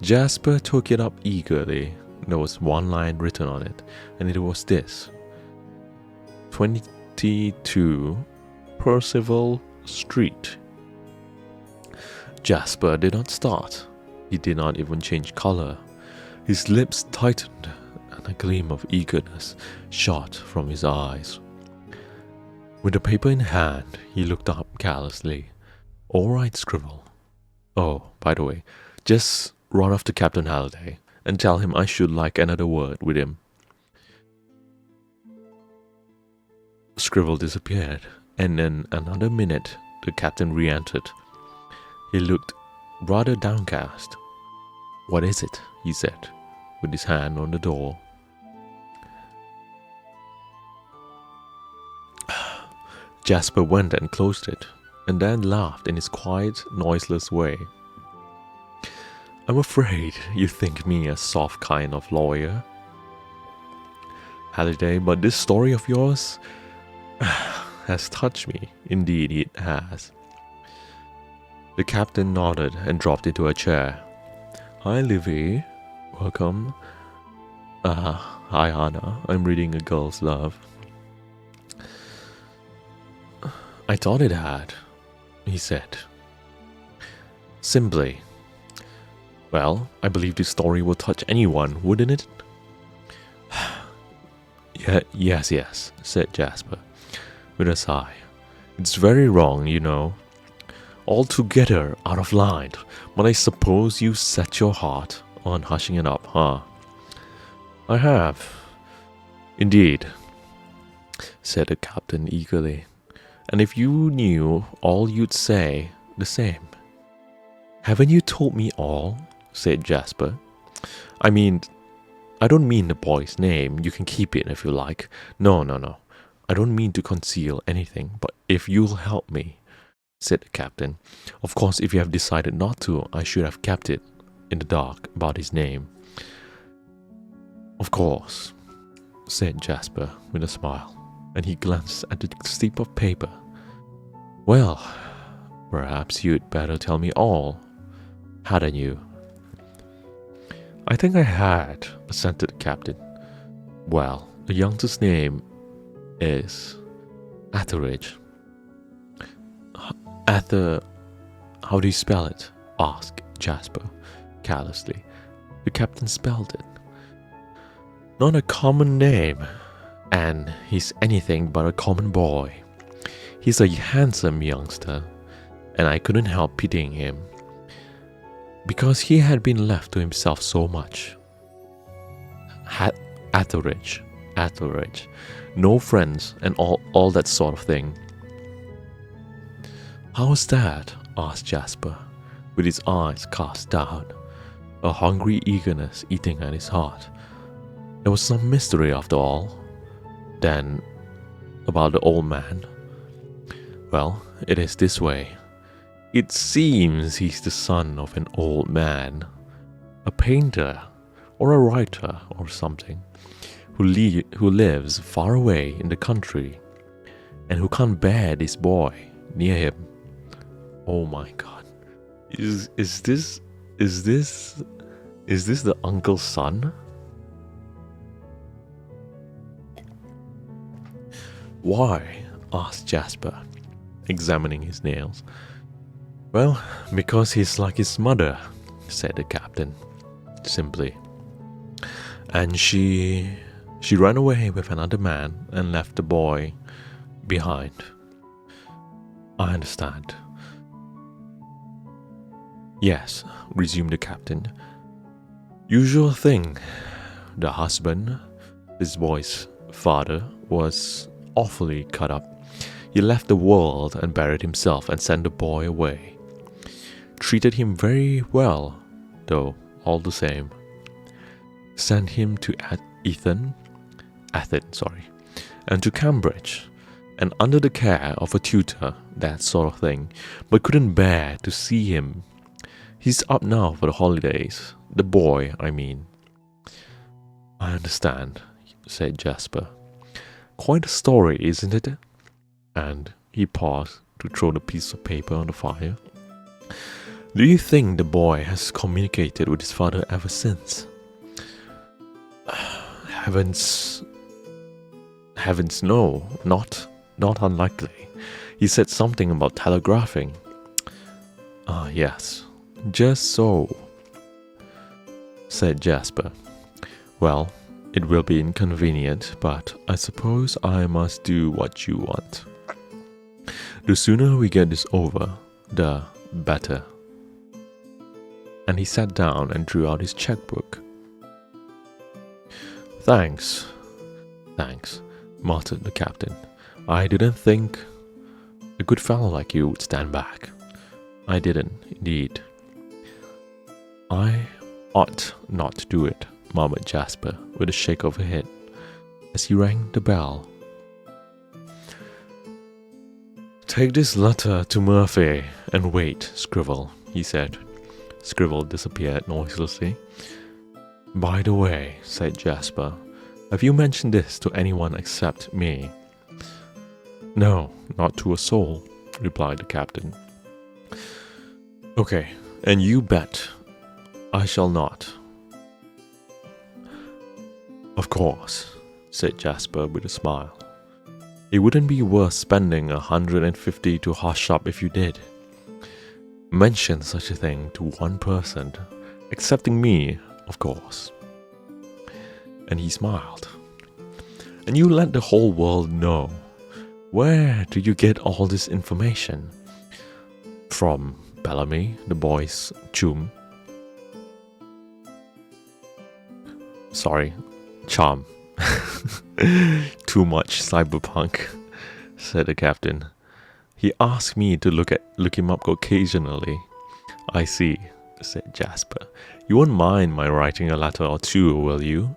Jasper took it up eagerly. There was one line written on it, and it was this: 22 Percival Street. Jasper did not start. He did not even change color. His lips tightened, and a gleam of eagerness shot from his eyes. With the paper in hand, he looked up carelessly. "All right, Scribble. Oh, by the way, just run off to Captain Halliday and tell him I should like another word with him." Scribble disappeared, and in another minute the captain re-entered. He looked rather downcast. "What is it?" he said, with his hand on the door. Jasper went and closed it, and then laughed in his quiet, noiseless way. "I'm afraid you think me a soft kind of lawyer, Halliday, but this story of yours has touched me. Indeed it has." The captain nodded and dropped into a chair. "Hi, Livy. Welcome." Hi, Hannah. I'm reading A Girl's Love." "I thought it had," he said. Simply. "Well, I believe this story will touch anyone, wouldn't it?" Yes, said Jasper, with a sigh. "It's very wrong, you know. Altogether out of line, but I suppose you set your heart on hushing it up, huh?" "I have. Indeed," said the captain eagerly. "And if you knew all, you'd say the same." "Haven't you told me all?" said Jasper. I don't mean the boy's name. You can keep it if you like. No. I don't mean to conceal anything, but if you'll help me," said the captain. "Of course, if you have decided not to, I should have kept it in the dark about his name." "Of course," said Jasper with a smile, and he glanced at the slip of paper. "Well, perhaps you'd better tell me all, hadn't you?" "I think I had," assented the captain. "Well, the youngster's name is Etheridge." How do you spell it?" asked Jasper carelessly. The captain spelled it. "Not a common name, and he's anything but a common boy. He's a handsome youngster, and I couldn't help pitying him, because he had been left to himself so much. Etheridge, no friends, and all that sort of thing." "How's that?" asked Jasper, with his eyes cast down, a hungry eagerness eating at his heart. There was some mystery after all, then, about the old man. "Well, it is this way. It seems he's the son of an old man, a painter, or a writer, or something, who lives far away in the country, and who can't bear this boy near him." Oh my God! Is this the uncle's son? "Why?" asked Jasper, examining his nails. "Well, because he's like his mother," said the captain, simply. "And she ran away with another man and left the boy behind." "I understand." "Yes," resumed the captain. "Usual thing. The husband, this boy's father, was awfully cut up. He left the world and buried himself and sent the boy away. Treated him very well, though, all the same. Sent him to Athens, and to Cambridge, and under the care of a tutor, that sort of thing, but couldn't bear to see him. He's up now for the holidays, the boy, I mean." "I understand," said Jasper. "Quite a story, isn't it?" And he paused to throw the piece of paper on the fire. "Do you think the boy has communicated with his father ever since?" Heavens, no, not unlikely. He said something about telegraphing." "Ah, yes, just so." said Jasper. Well, it will be inconvenient, but I suppose I must do what you want. The sooner we get this over, the better. And he sat down and drew out his checkbook. Thanks, muttered the captain. I didn't think a good fellow like you would stand back. I didn't, indeed. I ought not to do it, murmured Jasper with a shake of her head as he rang the bell. Take this letter to Murphy and wait, Scribble, he said. Scribble disappeared noiselessly. By the way, said Jasper, have you mentioned this to anyone except me? No, not to a soul, replied the captain. Okay, and you bet I shall not. Of course, said Jasper with a smile. It wouldn't be worth spending 150 to hush up if you did. Mention such a thing to one person, excepting me, of course. And he smiled. And you let the whole world know. Where do you get all this information? From Bellamy, the boy's chum. Sorry, charm. Too much cyberpunk, said the captain. He asked me to look him up occasionally. I see, said Jasper. You won't mind my writing a letter or two, will you?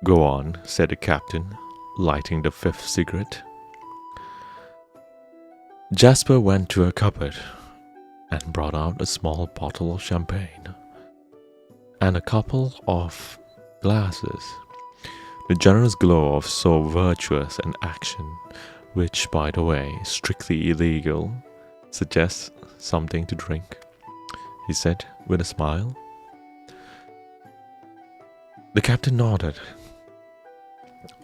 Go on, said the captain, lighting the fifth cigarette. Jasper went to a cupboard and brought out a small bottle of champagne and a couple of glasses. The generous glow of so virtuous an action, which, by the way, is strictly illegal, suggests something to drink, he said with a smile. The captain nodded.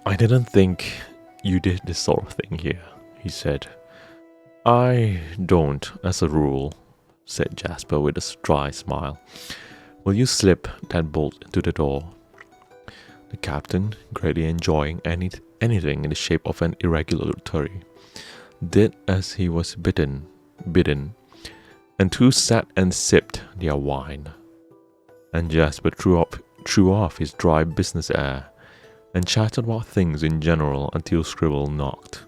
I didn't think you did this sort of thing here, he said. I don't, as a rule, said Jasper with a dry smile. Will you slip that bolt into the door? The captain, greatly enjoying anything in the shape of an irregularity, did as he was bidden, and two sat and sipped their wine. And Jasper threw off his dry business air and chatted about things in general until Scribble knocked.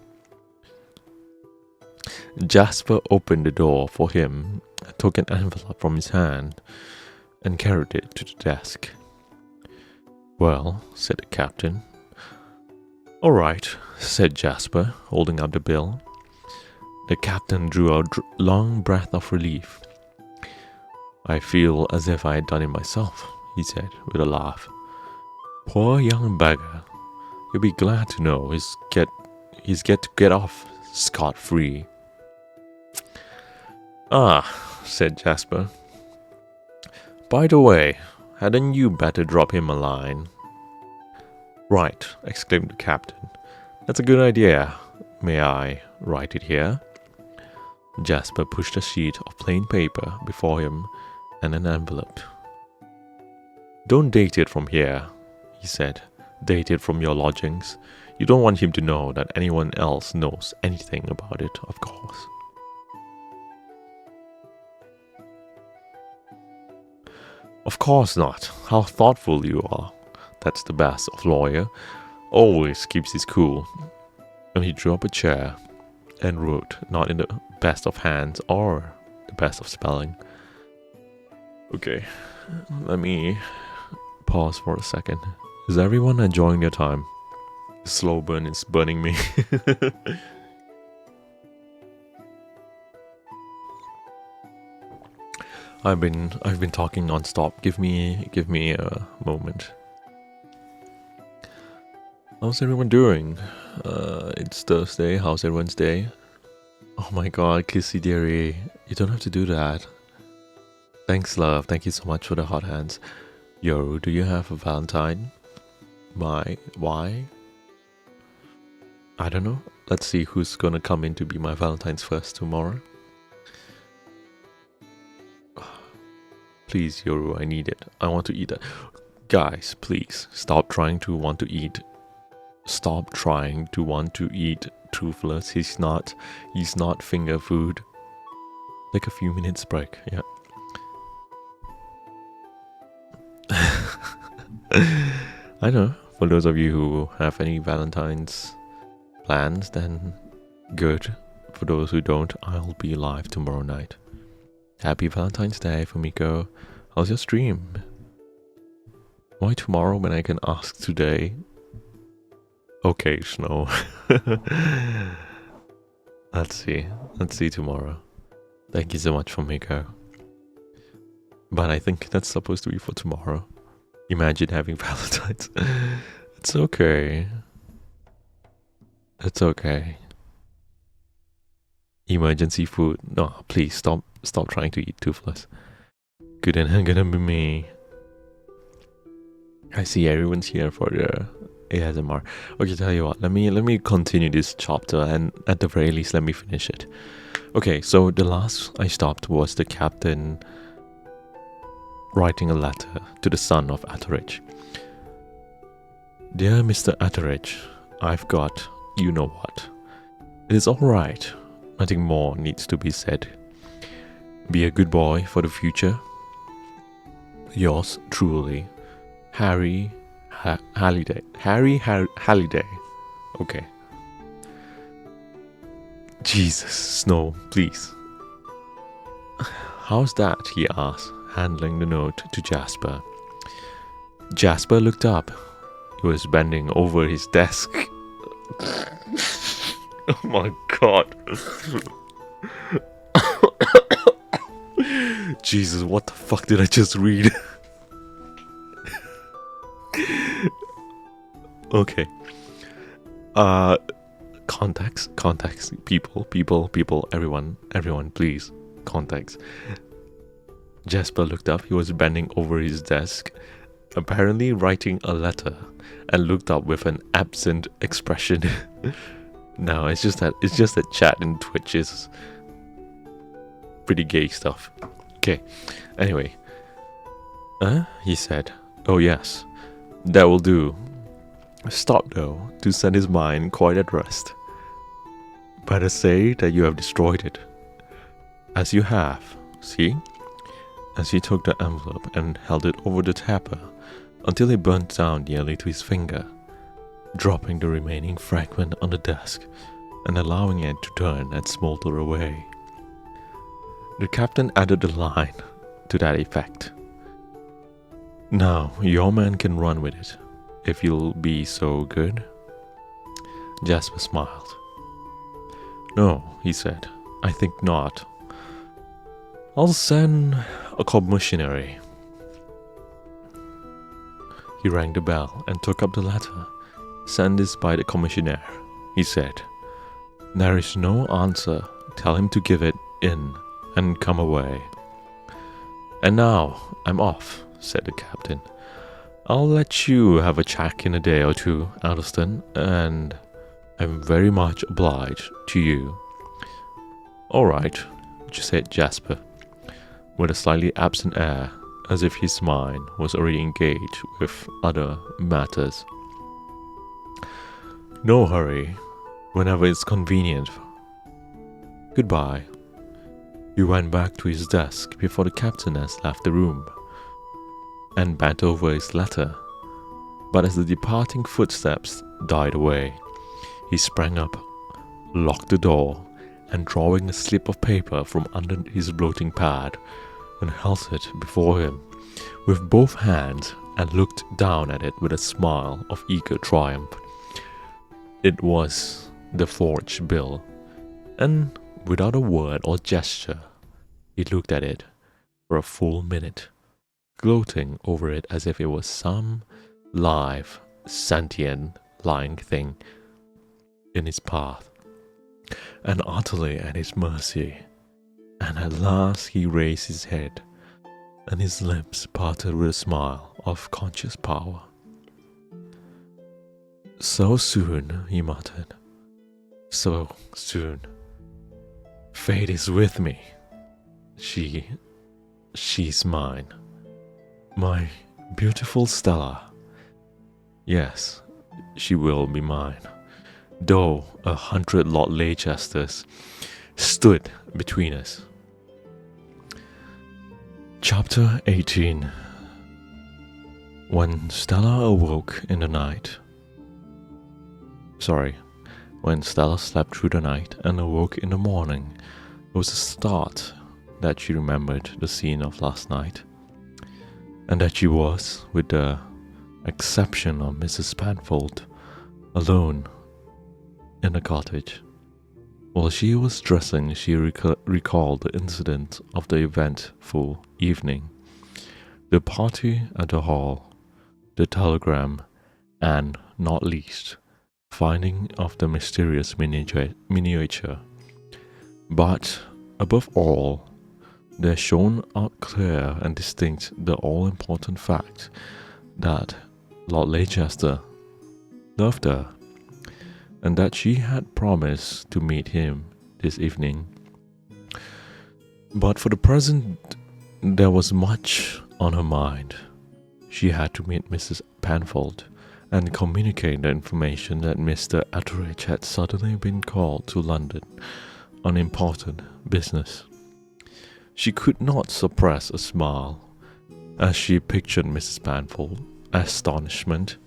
Jasper opened the door for him, took an envelope from his hand, and carried it to the desk. Well, said the captain. All right, said Jasper, holding up the bill. The captain drew a long breath of relief. I feel as if I had done it myself, he said with a laugh. Poor young beggar. You'll be glad to know he's get to get off scot-free. Ah, said Jasper. By the way, hadn't you better drop him a line? Right, exclaimed the captain. That's a good idea. May I write it here? Jasper pushed a sheet of plain paper before him and an envelope. Don't date it from here, he said. Date it from your lodgings. You don't want him to know that anyone else knows anything about it, of course. Of course not. How thoughtful you are. That's the best of lawyer. Always keeps his cool. And he drew up a chair and wrote, not in the best of hands or the best of spelling. Okay, let me pause for a second. Is everyone enjoying their time? The slow burn is burning me. I've been talking non-stop. Give me a moment. How's everyone doing? It's Thursday. How's everyone's day? Oh my god, Kissy dearie. You don't have to do that. Thanks, love. Thank you so much for the hot hands. Yo, do you have a Valentine? Why? I don't know. Let's see who's gonna come in to be my Valentine's first tomorrow. please, Yoru, I need it. I want to eat that. Guys, please, stop trying to want to eat. Stop trying to want to eat Toothless. He's not finger food. Like a few minutes break, yeah. I know, for those of you who have any Valentine's plans, then good. For those who don't, I'll be live tomorrow night. Happy Valentine's Day, Fumiko. How's your stream? Why tomorrow when I can ask today? Okay, Snow. Let's see tomorrow. Thank you so much, Fumiko. But I think that's supposed to be for tomorrow. Imagine having Valentine's. It's okay. It's okay. Emergency food. No, please stop trying to eat Toothless. Good and gonna be me. I see everyone's here for the ASMR. Okay, tell you what, let me continue this chapter, and at the very least let me finish it. Okay, so the last I stopped was the captain writing a letter to the son of Atterridge. Dear Mr. Atterridge, I've got you know what. It is alright. Nothing more needs to be said. Be a good boy for the future. Yours truly, Harry Halliday. Halliday. Okay. Jesus, Snow, please. How's that? He asked, handling the note to Jasper. Jasper looked up. He was bending over his desk. Oh my god. Jesus, what the fuck did I just read? Okay. Context, people, everyone, please. Context. Jasper looked up. He was bending over his desk, apparently writing a letter, and looked up with an absent expression. No, it's just that chat and Twitch is pretty gay stuff. Okay, anyway. He said. Oh yes, that will do. Stop though, to set his mind quite at rest. Better say that you have destroyed it. As you have, see? As he took the envelope and held it over the tapper until it burnt down nearly to his finger, dropping the remaining fragment on the desk and allowing it to turn and smolder away. The captain added a line to that effect. Now, your man can run with it, if you'll be so good. Jasper smiled. No, he said, I think not. I'll send a commissionary. He rang the bell and took up the letter. Send this by the commissioner, he said. There is no answer. Tell him to give it in and come away. And now I'm off, said the captain. I'll let you have a check in a day or two, Addleston, and I'm very much obliged to you. All right, said Jasper, with a slightly absent air, as if his mind was already engaged with other matters. No hurry, whenever it's convenient. Goodbye. He went back to his desk before the captain has left the room, and bent over his letter. But as the departing footsteps died away, he sprang up, locked the door, and drawing a slip of paper from under his blotting pad, and held it before him with both hands and looked down at it with a smile of eager triumph. It was the forged bill, and without a word or gesture, he looked at it for a full minute, gloating over it as if it was some live, sentient, lying thing in his path, and utterly at his mercy. And at last he raised his head, and his lips parted with a smile of conscious power. So soon, he muttered. So soon. Fate is with me. She's mine. My beautiful Stella. Yes, she will be mine. Though 100 Lord Leicesters stood between us. Chapter 18. When Stella awoke in the night. When Stella slept through the night and awoke in the morning, it was a start that she remembered the scene of last night, and that she was, with the exception of Mrs. Penfold, alone in the cottage. While she was dressing, she recalled the incident of the eventful evening, the party at the hall, the telegram, and, not least, finding of the mysterious miniature. But, above all, there shone out clear and distinct the all-important fact that Lord Leicester loved her, and that she had promised to meet him this evening. But for the present, there was much on her mind. She had to meet Mrs. Penfold and communicate the information that Mr. Etheridge had suddenly been called to London on important business. She could not suppress a smile as she pictured Mrs. Penfold's astonishment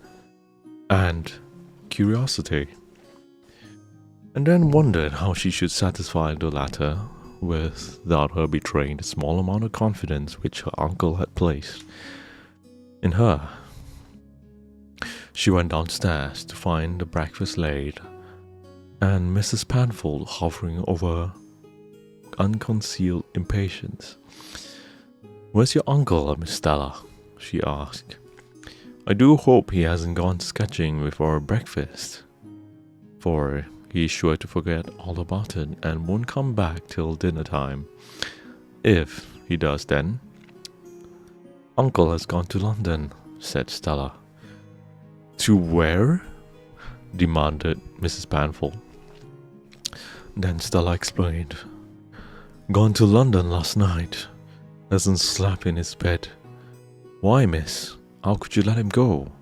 and curiosity, and then wondered how she should satisfy the latter without her betraying the small amount of confidence which her uncle had placed in her. She went downstairs to find the breakfast laid, and Mrs. Penfold hovering over unconcealed impatience. "Where's your uncle, Miss Stella?" she asked. "I do hope he hasn't gone sketching before breakfast, for he's sure to forget all about it and won't come back till dinner time. If he does then." "Uncle has gone to London," said Stella. "To where?" demanded Mrs. Penfold. Then Stella explained. "Gone to London last night. Hasn't slept in his bed." "Why, miss? How could you let him go?"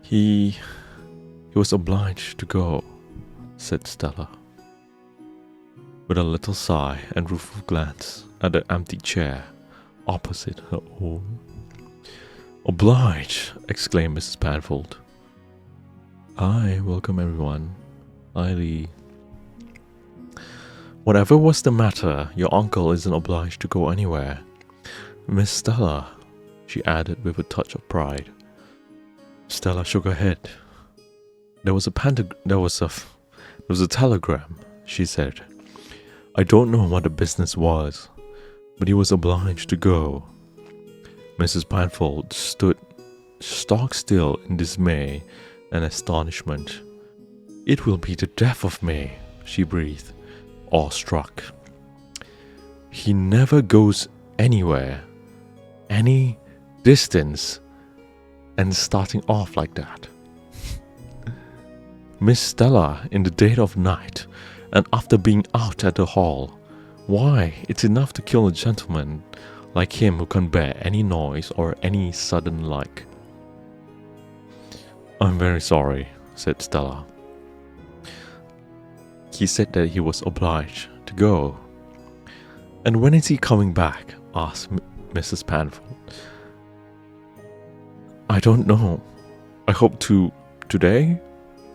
He was obliged to go," said Stella, with a little sigh and rueful glance at the empty chair opposite her own. "Obliged!" exclaimed Mrs. Penfold. "Hi, welcome everyone. Hi, Lee." "Whatever was the matter, your uncle isn't obliged to go anywhere. Miss Stella," she added with a touch of pride. Stella shook her head. There was a telegram," she said. "I don't know what the business was, but he was obliged to go." Mrs. Penfold stood stock still in dismay and astonishment. "It will be the death of me," she breathed, awestruck. "He never goes anywhere, any distance, and starting off like that. Miss Stella, in the dead of night, and after being out at the hall. Why, it's enough to kill a gentleman like him who can't bear any noise or any sudden like." "I'm very sorry," said Stella. "He said that he was obliged to go." "And when is he coming back?" asked Mrs. Penfold. "I don't know. I hope today?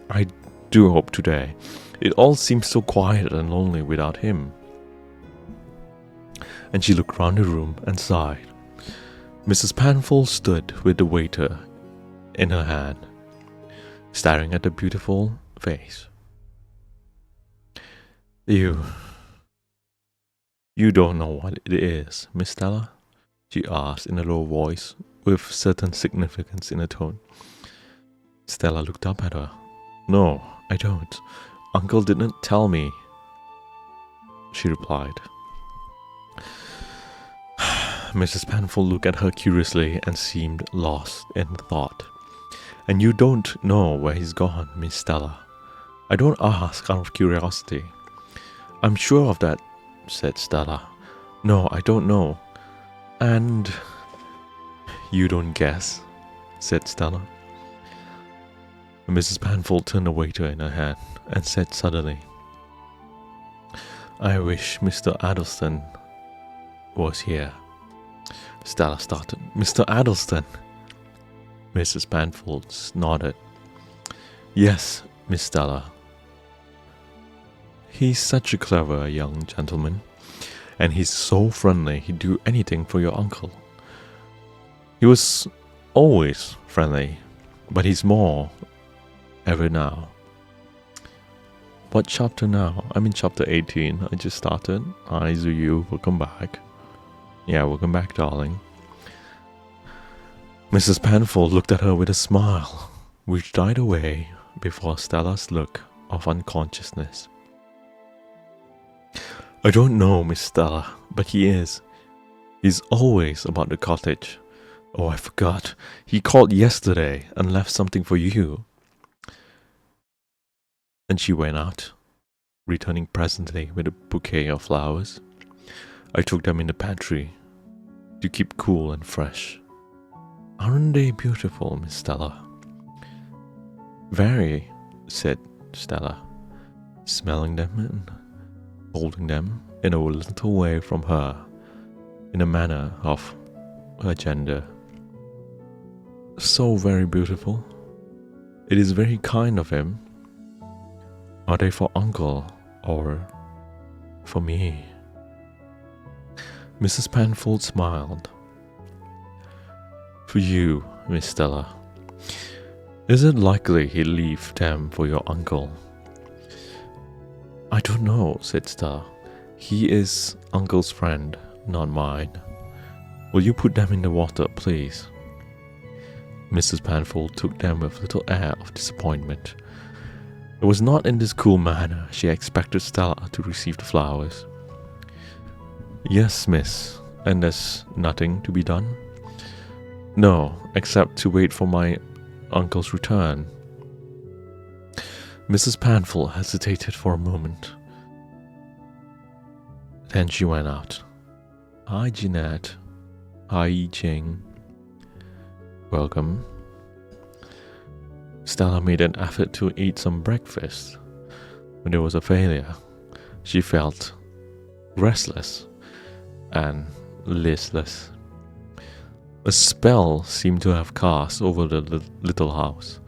I do hope today. It all seems so quiet and lonely without him." And she looked round the room and sighed. Mrs. Penfold stood with the waiter in her hand, staring at the beautiful face. You don't know what it is, Miss Stella?" she asked in a low voice, with certain significance in her tone. Stella looked up at her. "No, I don't. Uncle didn't tell me," she replied. Mrs. Penfold looked at her curiously and seemed lost in thought. "And you don't know where he's gone, Miss Stella?" "I don't ask out of curiosity." "I'm sure of that," said Stella. "No, I don't know. And you don't guess, said Stella. Mrs. Panfold turned a waiter in her hand and said suddenly, I wish Mr. Addleston was here. Stella started. Mr. Addleston? Mrs. Panfold nodded. Yes, Miss Stella. He's such a clever young gentleman, and he's so friendly he'd do anything for your uncle. He was always friendly, but he's more ever now. What chapter now? I'm in chapter 18. I just started. Hi, Zuyu. Welcome back. Yeah, welcome back, darling. Mrs. Panfold looked at her with a smile, which died away before Stella's look of unconsciousness. I don't know, Miss Stella, but he is. He's always about the cottage. Oh, I forgot. He called yesterday and left something for you. And she went out, returning presently with a bouquet of flowers. I took them in the pantry to keep cool and fresh. Aren't they beautiful, Miss Stella? Very, said Stella, smelling them and holding them in a little way from her, in a manner of her gender. So very beautiful. It is very kind of him. Are they for Uncle or for me? Mrs. Panfold smiled. For you, Miss Stella. Is it likely he'll leave them for your uncle? I don't know, said Stella. He is Uncle's friend, not mine. Will you put them in the water, please? Mrs. Panfold took them with a little air of disappointment. It was not in this cool manner she expected Stella to receive the flowers. Yes, miss. And there's nothing to be done? No, except to wait for my uncle's return. Mrs. Panfold hesitated for a moment. Then she went out. Hi, Jeanette. Hi, Yi Ching. Welcome. Stella made an effort to eat some breakfast. When there was a failure, she felt restless and listless. A spell seemed to have cast over the little house,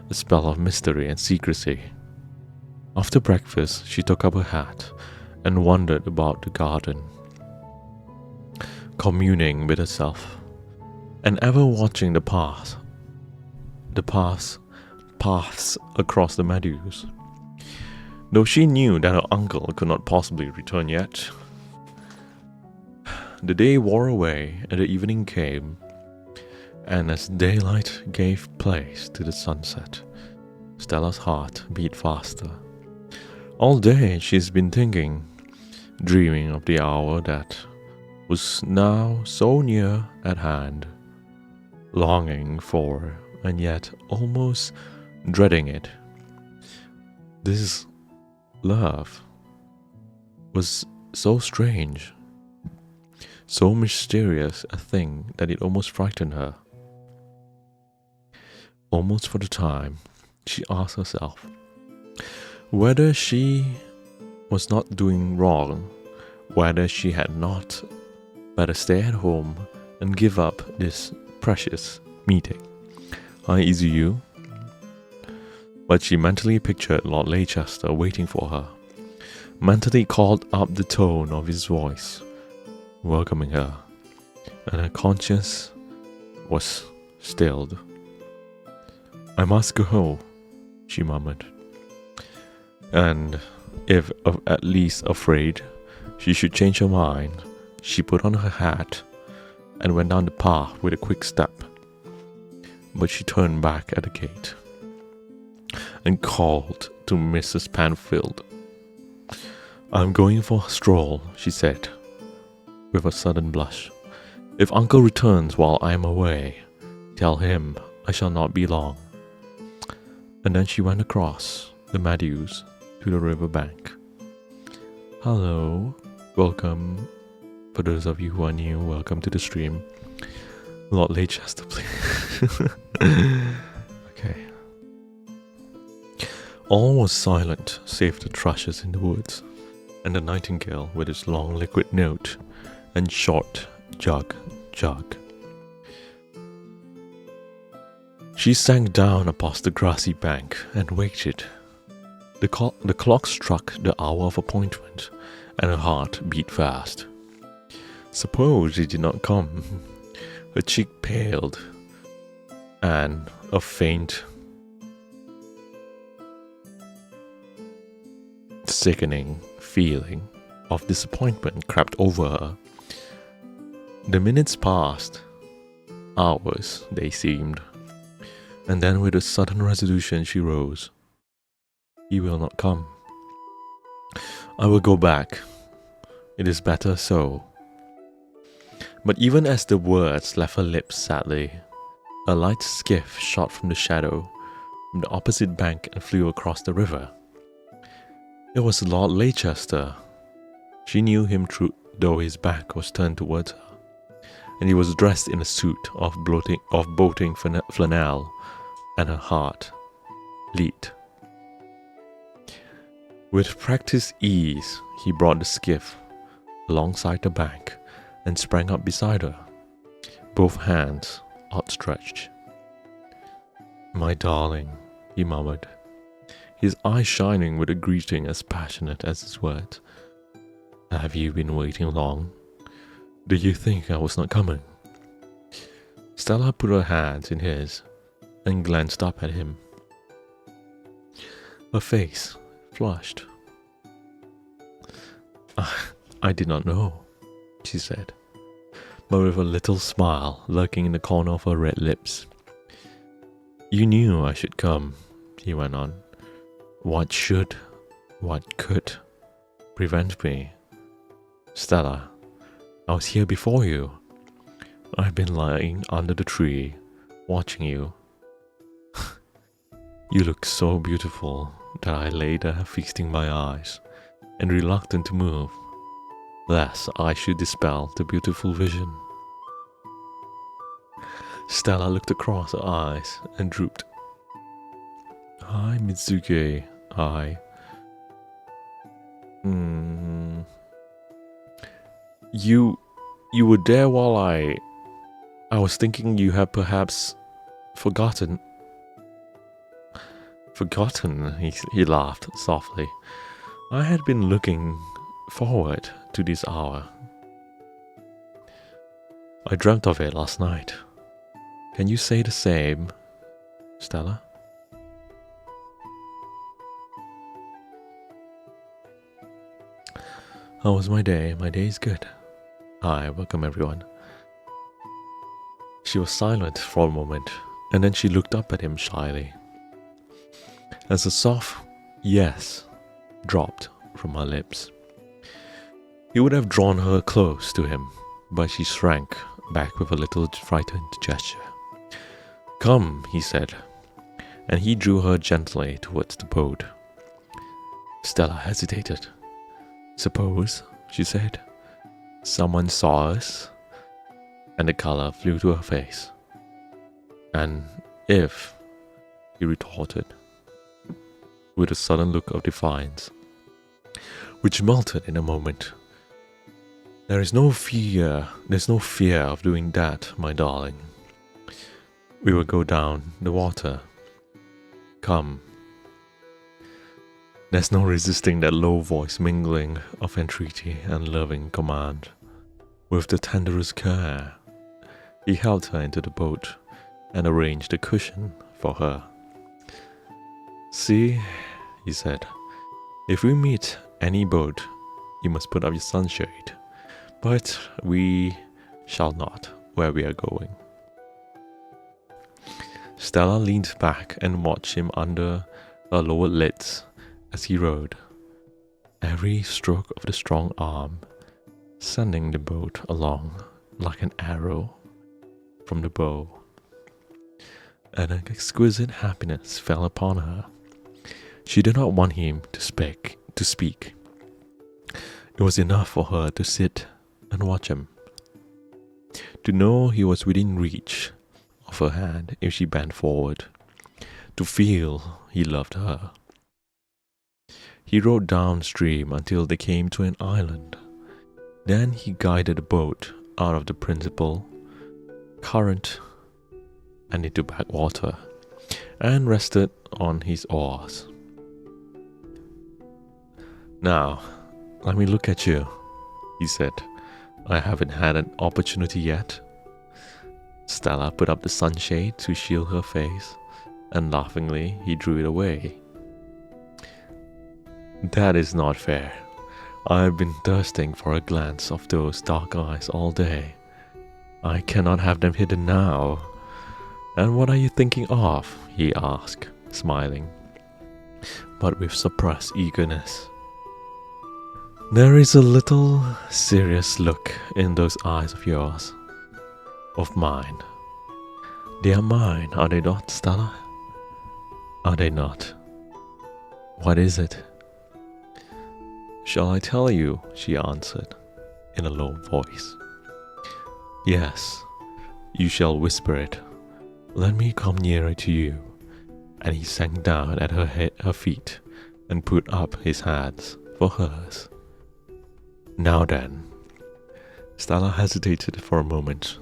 a spell of mystery and secrecy. After breakfast, she took up her hat and wandered about the garden, communing with herself, and ever watching the paths across the meadows. Though she knew that her uncle could not possibly return yet. The day wore away and the evening came, and as daylight gave place to the sunset, Stella's heart beat faster. All day she's been thinking, dreaming of the hour that was now so near at hand, longing for and yet almost dreading it. This love was so strange, so mysterious a thing that it almost frightened her. Almost for the time, she asked herself whether she was not doing wrong, whether she had not better stay at home and give up this precious meeting. Hi, Izuyu. But she mentally pictured Lord Leicester waiting for her, mentally called up the tone of his voice, welcoming her, and her conscience was stilled. I must go home, she murmured. And if at least afraid she should change her mind, she put on her hat and went down the path with a quick step. But she turned back at the gate and called to Mrs. Panfold. I'm going for a stroll, she said, with a sudden blush. If Uncle returns while I am away, tell him I shall not be long. And then she went across the meadows to the river bank. Hello, welcome For those of you who are new, welcome to the stream. Lord Leicester, please. Okay. All was silent, save the thrushes in the woods, and the nightingale with its long liquid note and short jug, jug. She sank down upon the grassy bank and waited. The clock struck the hour of appointment, and her heart beat fast. Suppose he did not come. Her cheek paled, and a faint, sickening feeling of disappointment crept over her. The minutes passed. Hours, they seemed. And then with a sudden resolution she rose. He will not come. I will go back. It is better so. But even as the words left her lips sadly, a light skiff shot from the shadow from the opposite bank and flew across the river. It was Lord Leicester. She knew him though his back was turned towards her, and he was dressed in a suit of boating flannel, and her heart leaped. With practiced ease, he brought the skiff alongside the bank and sprang up beside her, both hands outstretched. My darling, he murmured, his eyes shining with a greeting as passionate as his words. Have you been waiting long? Did you think I was not coming? Stella put her hands in his and glanced up at him. Her face flushed. I did not know, she said, but with a little smile lurking in the corner of her red lips. You knew I should come, he went on. What could prevent me? Stella, I was here before you. I've been lying under the tree, watching you. You look so beautiful that I lay there feasting my eyes and reluctant to move, lest I should dispel the beautiful vision. Stella looked across her eyes and drooped. Hi, Mitsuke. Hi. You were there while I was thinking you had perhaps forgotten. Forgotten, he laughed softly. I had been looking forward to this hour. I dreamt of it last night. Can you say the same, Stella? How was my day? My day is good. Hi, welcome everyone. She was silent for a moment, and then she looked up at him shyly. As a soft yes dropped from her lips. He would have drawn her close to him, but she shrank back with a little frightened gesture. Come, he said, and he drew her gently towards the boat. Stella hesitated. Suppose, she said, someone saw us? And the color flew to her face. And if, he retorted, with a sudden look of defiance, which melted in a moment. There's no fear of doing that, my darling. We will go down the water. Come. There's no resisting that low voice mingling of entreaty and loving command. With the tenderest care, he helped her into the boat and arranged a cushion for her. See, he said, if we meet any boat, you must put up your sunshade, but we shall not where we are going. Stella leaned back and watched him under her lowered lids as he rowed, every stroke of the strong arm sending the boat along like an arrow from the bow. And an exquisite happiness fell upon her. She did not want him to speak. It was enough for her to sit and watch him. To know he was within reach of her hand if she bent forward. To feel he loved her. He rowed downstream until they came to an island. Then he guided the boat out of the principal current and into backwater, and rested on his oars. "Now, let me look at you," he said. "I haven't had an opportunity yet." Stella put up the sunshade to shield her face, and laughingly he drew it away. "That is not fair. I've been thirsting for a glance of those dark eyes all day. I cannot have them hidden now." "And what are you thinking of?" he asked, smiling, but with suppressed eagerness. "There is a little serious look in those eyes of yours. Of mine. They are mine, are they not, Stella? Are they not? What is it?" "Shall I tell you?" she answered, in a low voice. "Yes, you shall whisper it. Let me come nearer to you." And he sank down at her feet and put up his hands for hers. "Now then." Stella hesitated for a moment.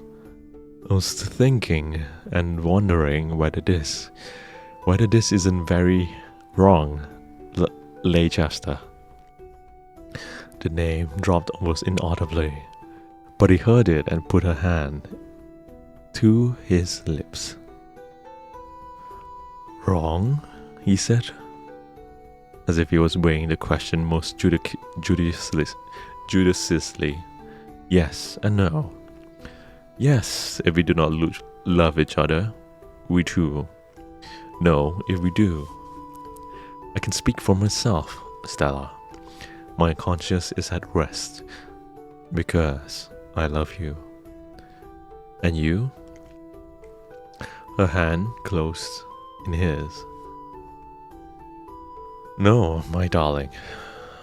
I was thinking and wondering whether this isn't very wrong, Leicester. The name dropped almost inaudibly, but he heard it and put her hand to his lips. "Wrong?" he said, as if he was weighing the question most judiciously. "Yes and no. Yes, if we do not love each other, we too. No, if we do. I can speak for myself, Stella. My conscience is at rest, because I love you. And you?" Her hand closed in his. "No, my darling,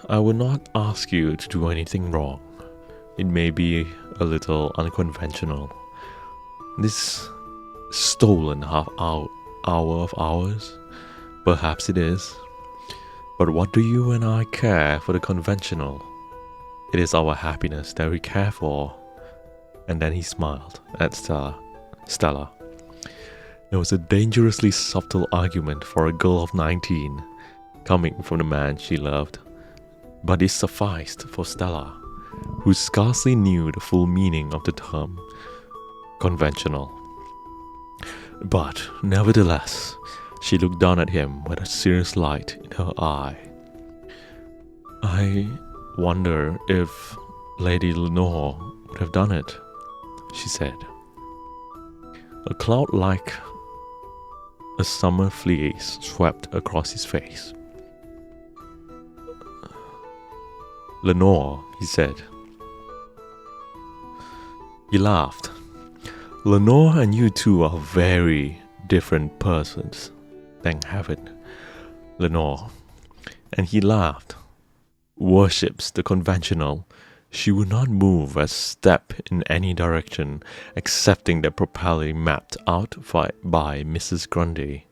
I will not ask you to do anything wrong. It may be a little unconventional. This stolen half-hour of ours, perhaps it is. But what do you and I care for the conventional? It is our happiness that we care for." And then he smiled at Stella. It was a dangerously subtle argument for a girl of 19, coming from the man she loved. But it sufficed for Stella, who scarcely knew the full meaning of the term conventional. But nevertheless, she looked down at him with a serious light in her eye. "I wonder if Lady Lenore would have done it," she said. A cloud like a summer fleece swept across his face. "Lenore," he said. He laughed. "Lenore and you two are very different persons, thank heaven. Lenore," and he laughed, "worships the conventional. She would not move a step in any direction excepting the properly mapped out by Mrs. Grundy."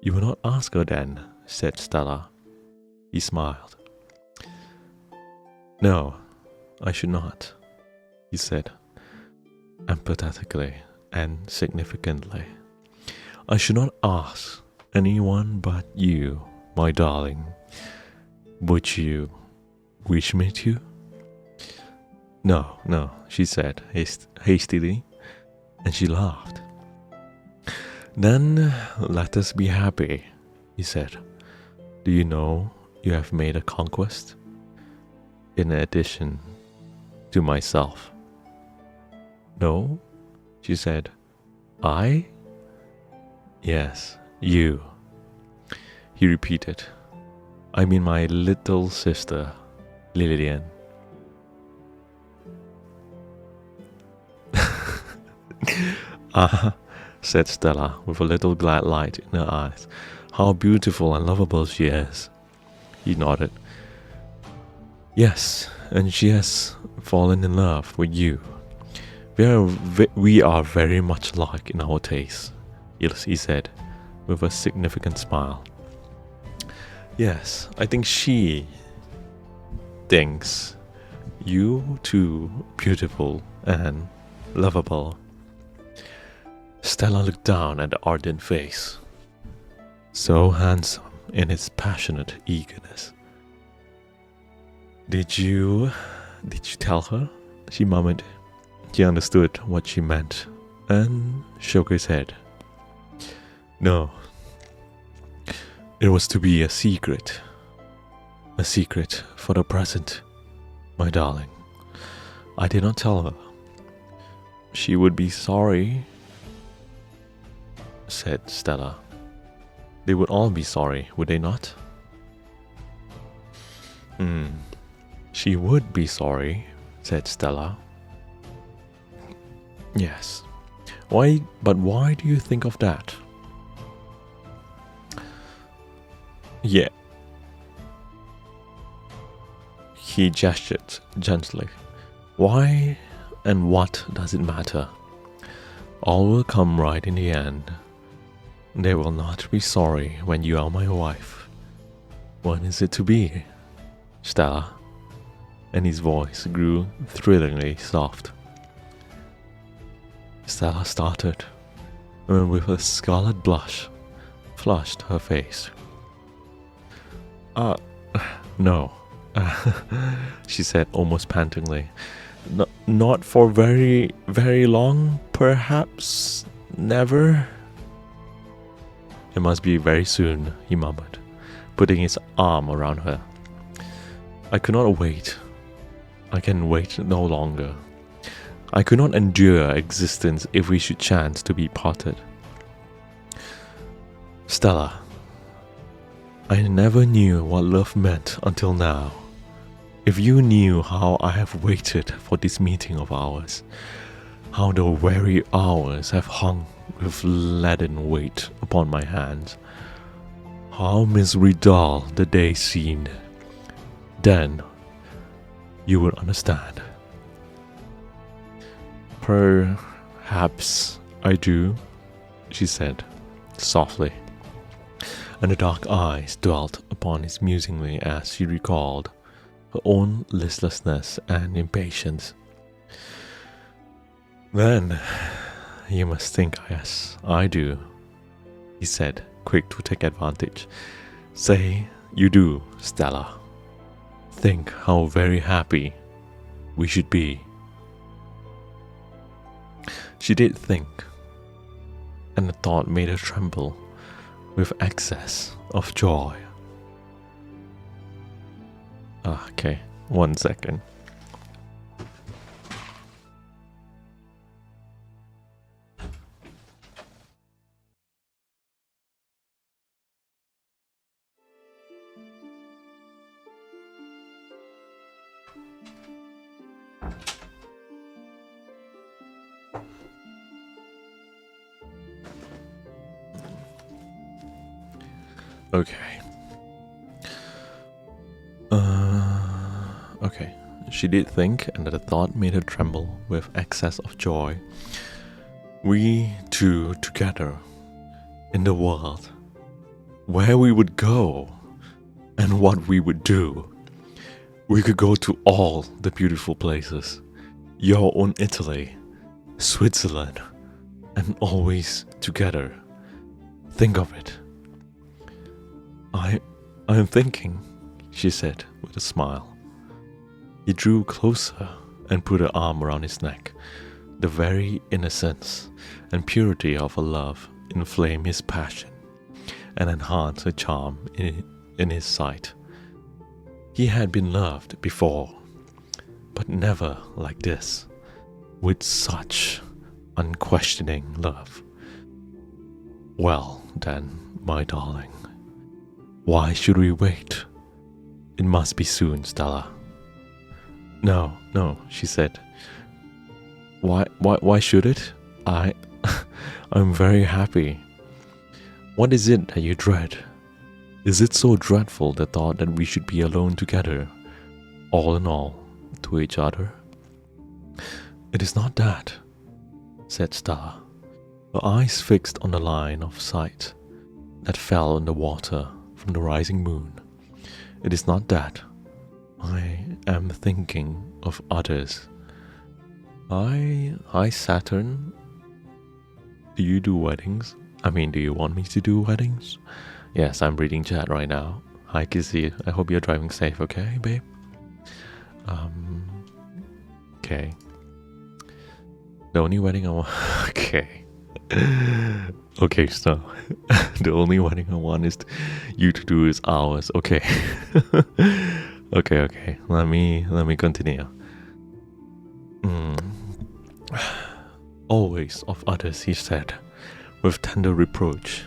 "You will not ask her then," said Stella. He smiled. "No, I should not," he said, empathetically and significantly. "I should not ask anyone but you, my darling. Would you wish me to?" No, she said hastily, and she laughed. "Then let us be happy," he said. "Do you know you have made a conquest? In addition to myself." "No," she said. "I?" "Yes, you." He repeated. "I mean my little sister, Lillian." "Ah," said Stella with a little glad light in her eyes. "How beautiful and lovable she is." He nodded. "Yes, and she has fallen in love with you. We are very much alike in our tastes, he said, with a significant smile. Yes, I think she thinks you too beautiful and lovable. Stella looked down at the ardent face, so handsome in its passionate eagerness. Did you tell her? She murmured. He understood what she meant and shook his head. No. It was to be a secret. A secret for the present, my darling. I did not tell her. She would be sorry, said Stella. They would all be sorry, would they not? She would be sorry, said Stella. Yes. But why do you think of that? Yeah. He gestured gently. Why and what does it matter? All will come right in the end. They will not be sorry when you are my wife. When is it to be, Stella? And his voice grew thrillingly soft. Stella started, and with a scarlet blush flushed her face. No, she said almost pantingly. Not for very, very long, perhaps never. It must be very soon, he murmured, putting his arm around her. I could not wait. I can wait no longer. I could not endure existence if we should chance to be parted. Stella, I never knew what love meant until now. If you knew how I have waited for this meeting of ours, how the weary hours have hung with leaden weight upon my hands, how miserably dull the day seemed, then you would understand. Perhaps I do, she said softly, and the dark eyes dwelt upon his musingly as she recalled her own listlessness and impatience. Then you must think as I do, he said, quick to take advantage. Say you do, Stella. Think how very happy we should be. She did think, and the thought made her tremble with excess of joy. Okay, 1 second. Okay. Okay. She did think, and the thought made her tremble with excess of joy. We two together in the world, where we would go and what we would do. We could go to all the beautiful places, your own Italy, Switzerland, and always together. Think of it. I'm thinking, she said with a smile. He drew closer and put her arm around his neck. The very innocence and purity of her love inflamed his passion and enhanced her charm in his sight. He had been loved before, but never like this, with such unquestioning love. Well, then, my darling, why should we wait? It must be soon, Stella. No, she said. Why should it? I'm very happy. What is it that you dread? Is it so dreadful the thought that we should be alone together, all in all, to each other? It is not that, said Stella, her eyes fixed on the line of sight that fell on the water from the rising moon. It is not that. I am thinking of others. Hi, Saturn. Do you do weddings? Do you want me to do weddings? Yes, I'm reading chat right now. Hi, Kizzy. I hope you're driving safe, okay, babe? Okay. The only wedding I want... Okay. Okay, so... the only wedding I want is you to do is ours. Okay. Okay. Let me continue. Always of others, he said, with tender reproach.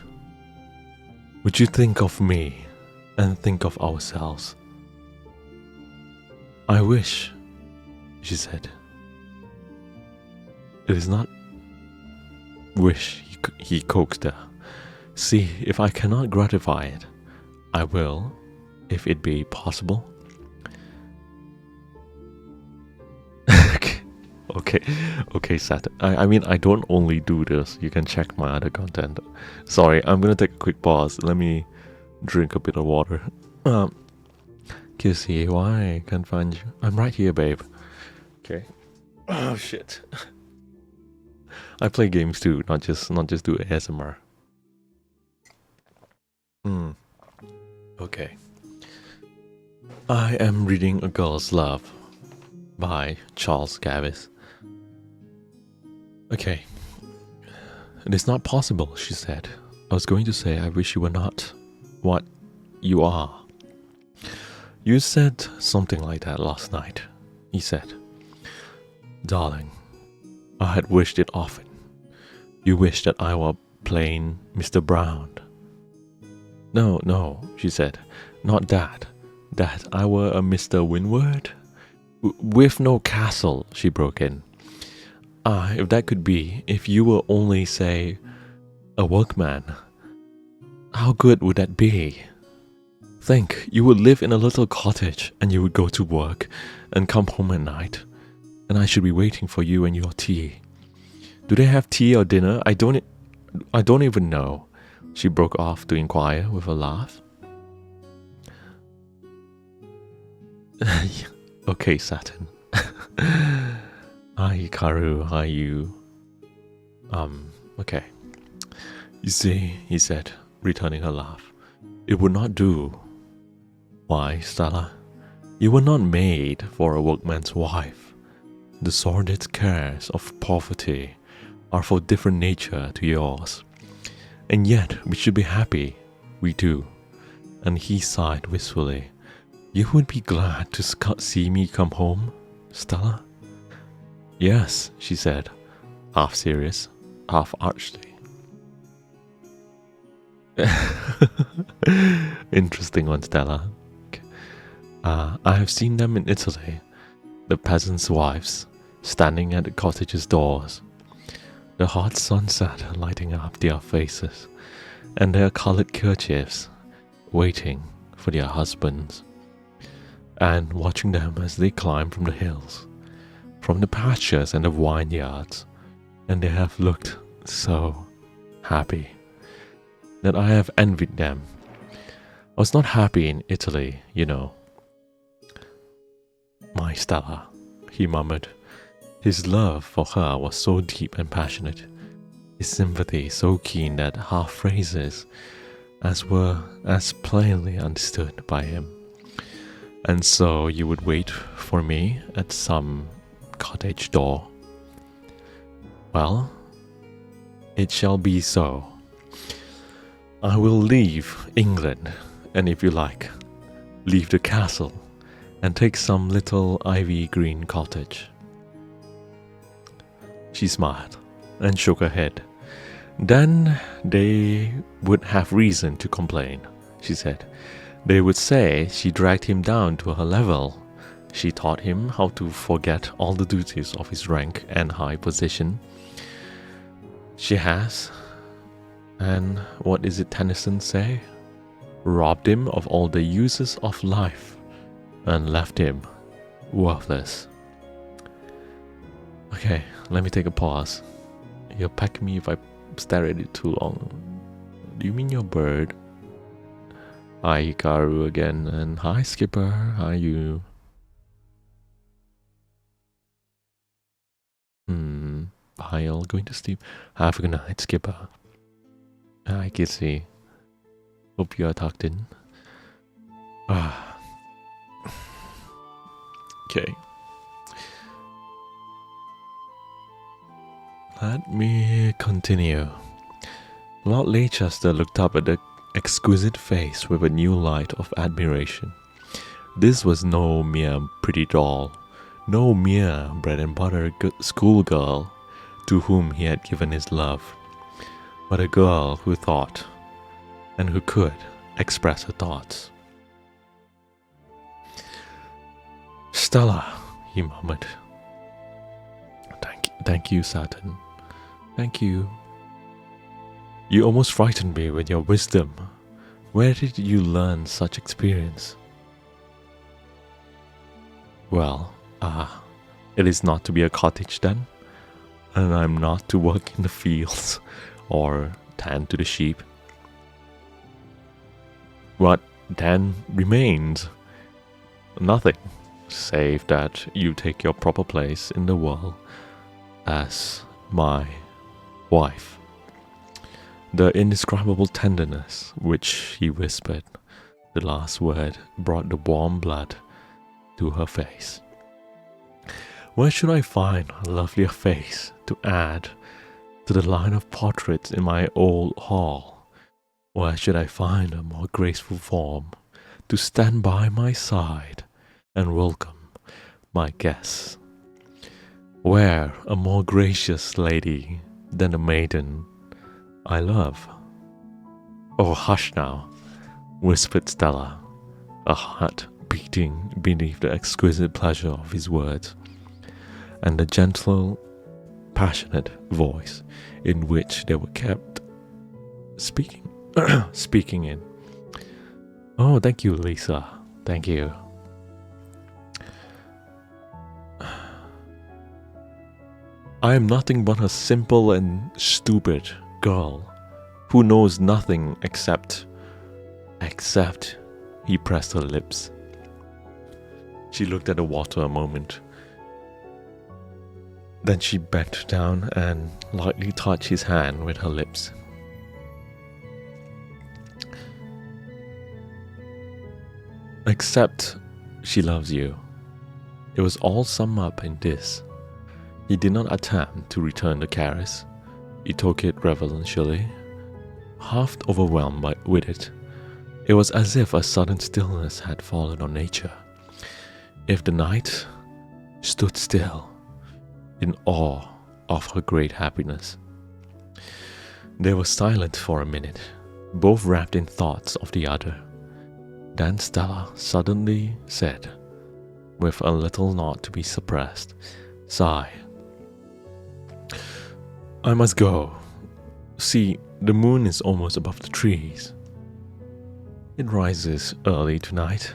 Would you think of me and think of ourselves? I wish, she said. It is not wish, he coaxed her. See, if I cannot gratify it, I will, if it be possible. Okay, Saturn. I don't only do this. You can check my other content. Sorry, I'm gonna take a quick pause. Let me drink a bit of water. QC, why I can't find you? I'm right here, babe. Okay. Oh shit. I play games too, not just do ASMR. Okay. I am reading A Girl's Love by Charles Garvice. Okay. It is not possible, she said. I was going to say I wish you were not what you are. You said something like that last night, he said. Darling, I had wished it often. You wished that I were plain Mr. Brown. No, she said. Not that. That I were a Mr. Windward? With no castle, she broke in. If that could be, if you were only, say, a workman, how good would that be? Think, you would live in a little cottage, and you would go to work, and come home at night, and I should be waiting for you and your tea. Do they have tea or dinner? I don't even know, she broke off to inquire with a laugh. Okay, Saturn. Hi, Karu. Hi, you. Okay. You see, he said, returning her laugh, it would not do. Why, Stella? You were not made for a workman's wife. The sordid cares of poverty are for different nature to yours. And yet, we should be happy. We do. And he sighed wistfully. You would be glad to see me come home, Stella? Yes, she said, half serious, half archly. Interesting one, Stella. I have seen them in Italy, the peasants' wives, standing at the cottages' doors, the hot sunset lighting up their faces, and their colored kerchiefs, waiting for their husbands, and watching them as they climb from the hills, from the pastures and the vineyards, and they have looked so happy that I have envied them. I was not happy in Italy, you know. My Stella, he murmured. His love for her was so deep and passionate, his sympathy so keen that half phrases were as plainly understood by him. And so you would wait for me at some cottage door. Well, it shall be so. I will leave England, and if you like, leave the castle, and take some little ivy-green cottage. She smiled and shook her head. Then they would have reason to complain, she said. They would say she dragged him down to her level. She taught him how to forget all the duties of his rank and high position. She has, and what is it Tennyson say? Robbed him of all the uses of life and left him worthless. Okay, let me take a pause. You'll peck me if I stare at it too long. Do you mean your bird? Hi Hikaru again, and hi Skipper, how are you? Bye, all going to sleep. Have a good night, Skipper. Hi Kissy. Hope you are tucked in. Okay. Let me continue. Lord Leicester looked up at the exquisite face with a new light of admiration. This was no mere pretty doll, no mere bread and butter schoolgirl to whom he had given his love, but a girl who thought, and who could express her thoughts. Stella, he murmured. Thank you, Saturn. Thank you. You almost frightened me with your wisdom. Where did you learn such experience? Well, it is not to be a cottage then, and I'm not to work in the fields or tend to the sheep. What then remains? Nothing, save that you take your proper place in the world as my wife. The indescribable tenderness which he whispered, the last word, brought the warm blood to her face. Where should I find a lovelier face to add to the line of portraits in my old hall? Where should I find a more graceful form to stand by my side and welcome my guests? Where a more gracious lady than the maiden I love? Oh, hush now, whispered Stella, a heart beating beneath the exquisite pleasure of his words, and the gentle, passionate voice in which they were kept speaking in. Oh, thank you, Lisa. Thank you. I am nothing but a simple and stupid girl who knows nothing except he pressed her lips. She looked at the water a moment. Then she bent down and lightly touched his hand with her lips. Except she loves you. It was all summed up in this. He did not attempt to return the caress. He took it reverentially, half overwhelmed with it. It was as if a sudden stillness had fallen on nature. If the night stood still, in awe of her great happiness. They were silent for a minute, both wrapped in thoughts of the other. Then Stella suddenly said, with a little not to be suppressed sigh, I must go. See, the moon is almost above the trees. It rises early tonight.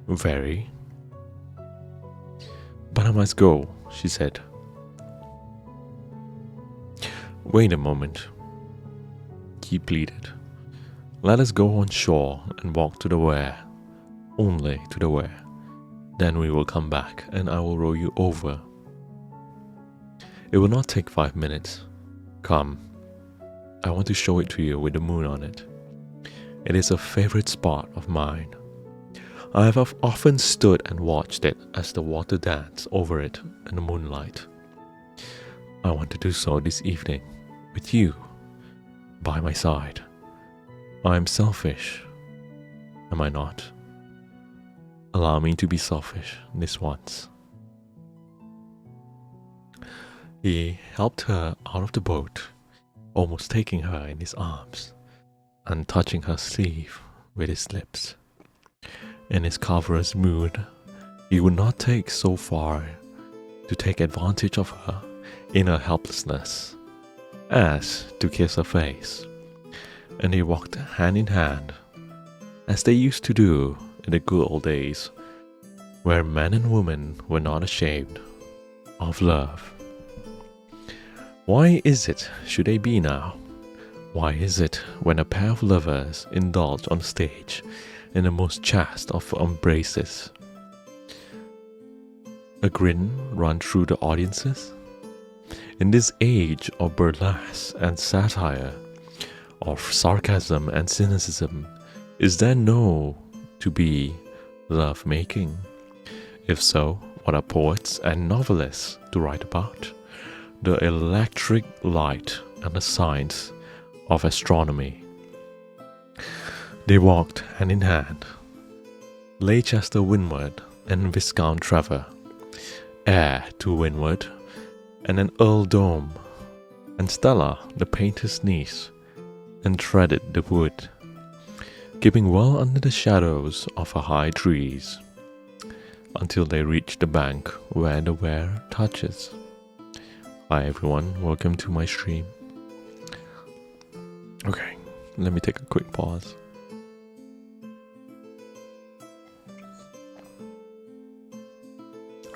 Very. But I must go, she said. Wait a moment, he pleaded. Let us go on shore and walk to the weir. Only to the weir. Then we will come back and I will row you over. It will not take 5 minutes. Come. I want to show it to you with the moon on it. It is a favorite spot of mine. I have often stood and watched it as the water danced over it in the moonlight. I want to do so this evening, with you, by my side. I am selfish, am I not? Allow me to be selfish this once. He helped her out of the boat, almost taking her in his arms, and touching her sleeve with his lips. In his cavalier mood, he would not take so far to take advantage of her in her helplessness as to kiss her face, and they walked hand in hand, as they used to do in the good old days, where man and woman were not ashamed of love Why is it should they be now? Why is it when a pair of lovers indulge on stage in the most chaste of embraces, a grin run through the audiences? In this age of burlesque and satire, of sarcasm and cynicism, is there no to be love making? If so, what are poets and novelists to write about? The electric light and the science of astronomy. They walked hand in hand, Leicester windward and Viscount Trevor, heir to windward, and an earldom, and Stella, the painter's niece, and threaded the wood, keeping well under the shadows of the high trees, until they reached the bank where the Wear touches. Hi everyone, welcome to my stream. Okay, let me take a quick pause.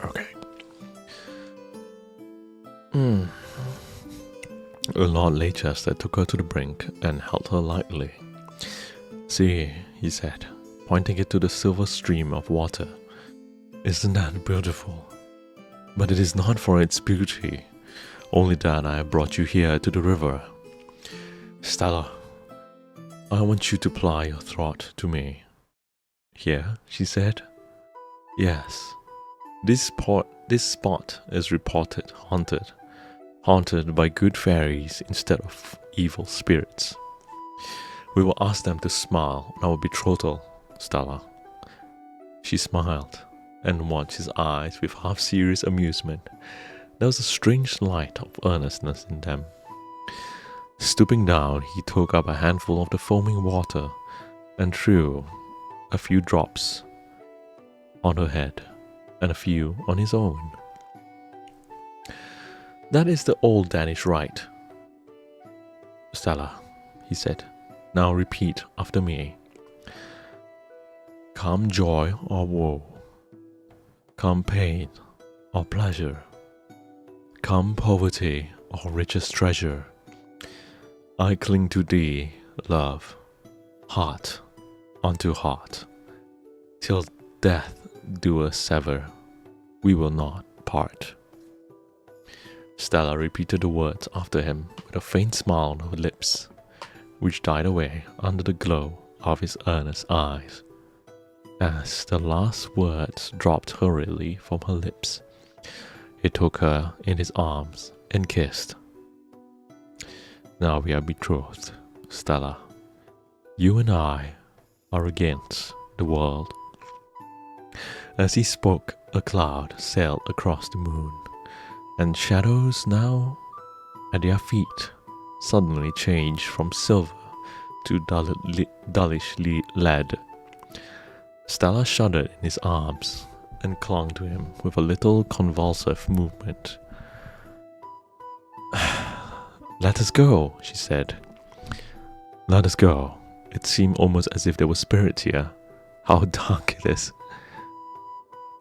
Okay. Lord Leicester took her to the brink and held her lightly. See, he said, pointing it to the silver stream of water. Isn't that beautiful? But it is not for its beauty, only that I have brought you here to the river. Stella, I want you to ply your throat to me. Here, she said. Yes, this spot is reported haunted by good fairies instead of evil spirits. We will ask them to smile on our betrothal, Stella. She smiled and watched his eyes with half-serious amusement. There was a strange light of earnestness in them. Stooping down, he took up a handful of the foaming water and threw a few drops on her head and a few on his own. That is the old Danish rite, Stella, he said. Now repeat after me. Come joy or woe, come pain or pleasure, come poverty or richest treasure, I cling to thee, love, heart unto heart, till death do us sever, we will not part. Stella repeated the words after him with a faint smile on her lips, which died away under the glow of his earnest eyes. As the last words dropped hurriedly from her lips, he took her in his arms and kissed. Now we are betrothed, Stella. You and I are against the world. As he spoke, a cloud sailed across the moon, and shadows now at their feet suddenly changed from silver to dullish lead. Stella shuddered in his arms and clung to him with a little convulsive movement. Let us go, she said. Let us go. It seemed almost as if there were spirits here. How dark it is.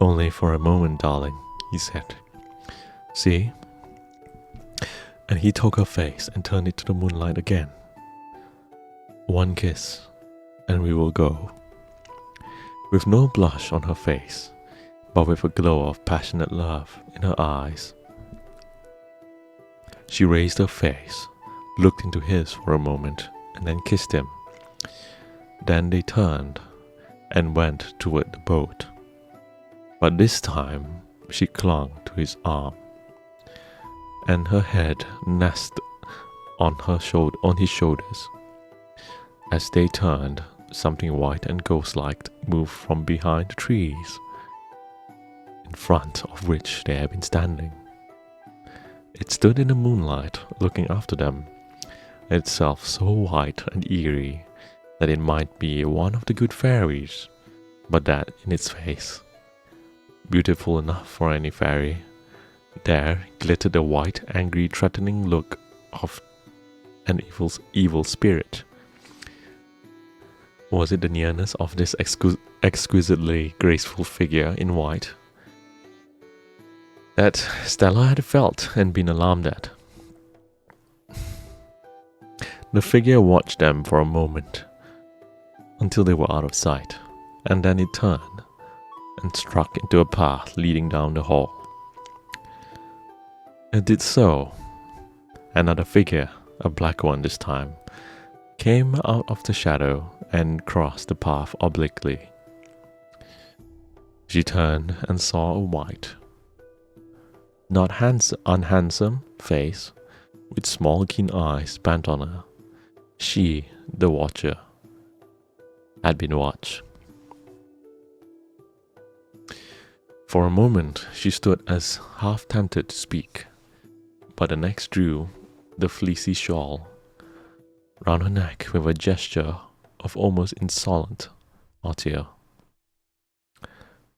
Only for a moment, darling, he said. See? And he took her face and turned it to the moonlight again. One kiss, and we will go. With no blush on her face, but with a glow of passionate love in her eyes. She raised her face, looked into his for a moment, and then kissed him. Then they turned and went toward the boat. But this time she clung to his arm, and her head nestled on his shoulders. As they turned, something white and ghost-like moved from behind the trees, in front of which they had been standing. It stood in the moonlight, looking after them, itself so white and eerie that it might be one of the good fairies, but that in its face, beautiful enough for any fairy, there glittered the white, angry, threatening look of an evil spirit. Was it the nearness of this exquisitely graceful figure in white that Stella had felt and been alarmed at? The figure watched them for a moment until they were out of sight, and then it turned and struck into a path leading down the hall. It did so. Another figure, a black one this time, came out of the shadow and crossed the path obliquely. She turned and saw a white, not unhandsome face with small keen eyes bent on her. She, the watcher, had been watched. For a moment she stood as half tempted to speak, but the next drew the fleecy shawl round her neck with a gesture of almost insolent hauteur.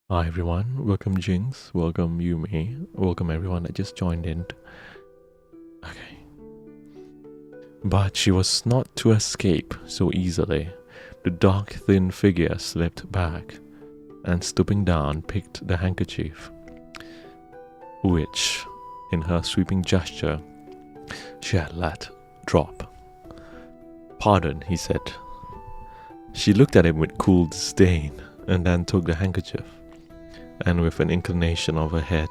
Hi everyone, welcome Jinx, welcome Yumi, welcome everyone that just joined in. Okay. But she was not to escape so easily. The dark thin figure slipped back and stooping down picked the handkerchief, which, in her sweeping gesture, she had let drop. "Pardon," he said. She looked at him with cool disdain and then took the handkerchief, and with an inclination of her head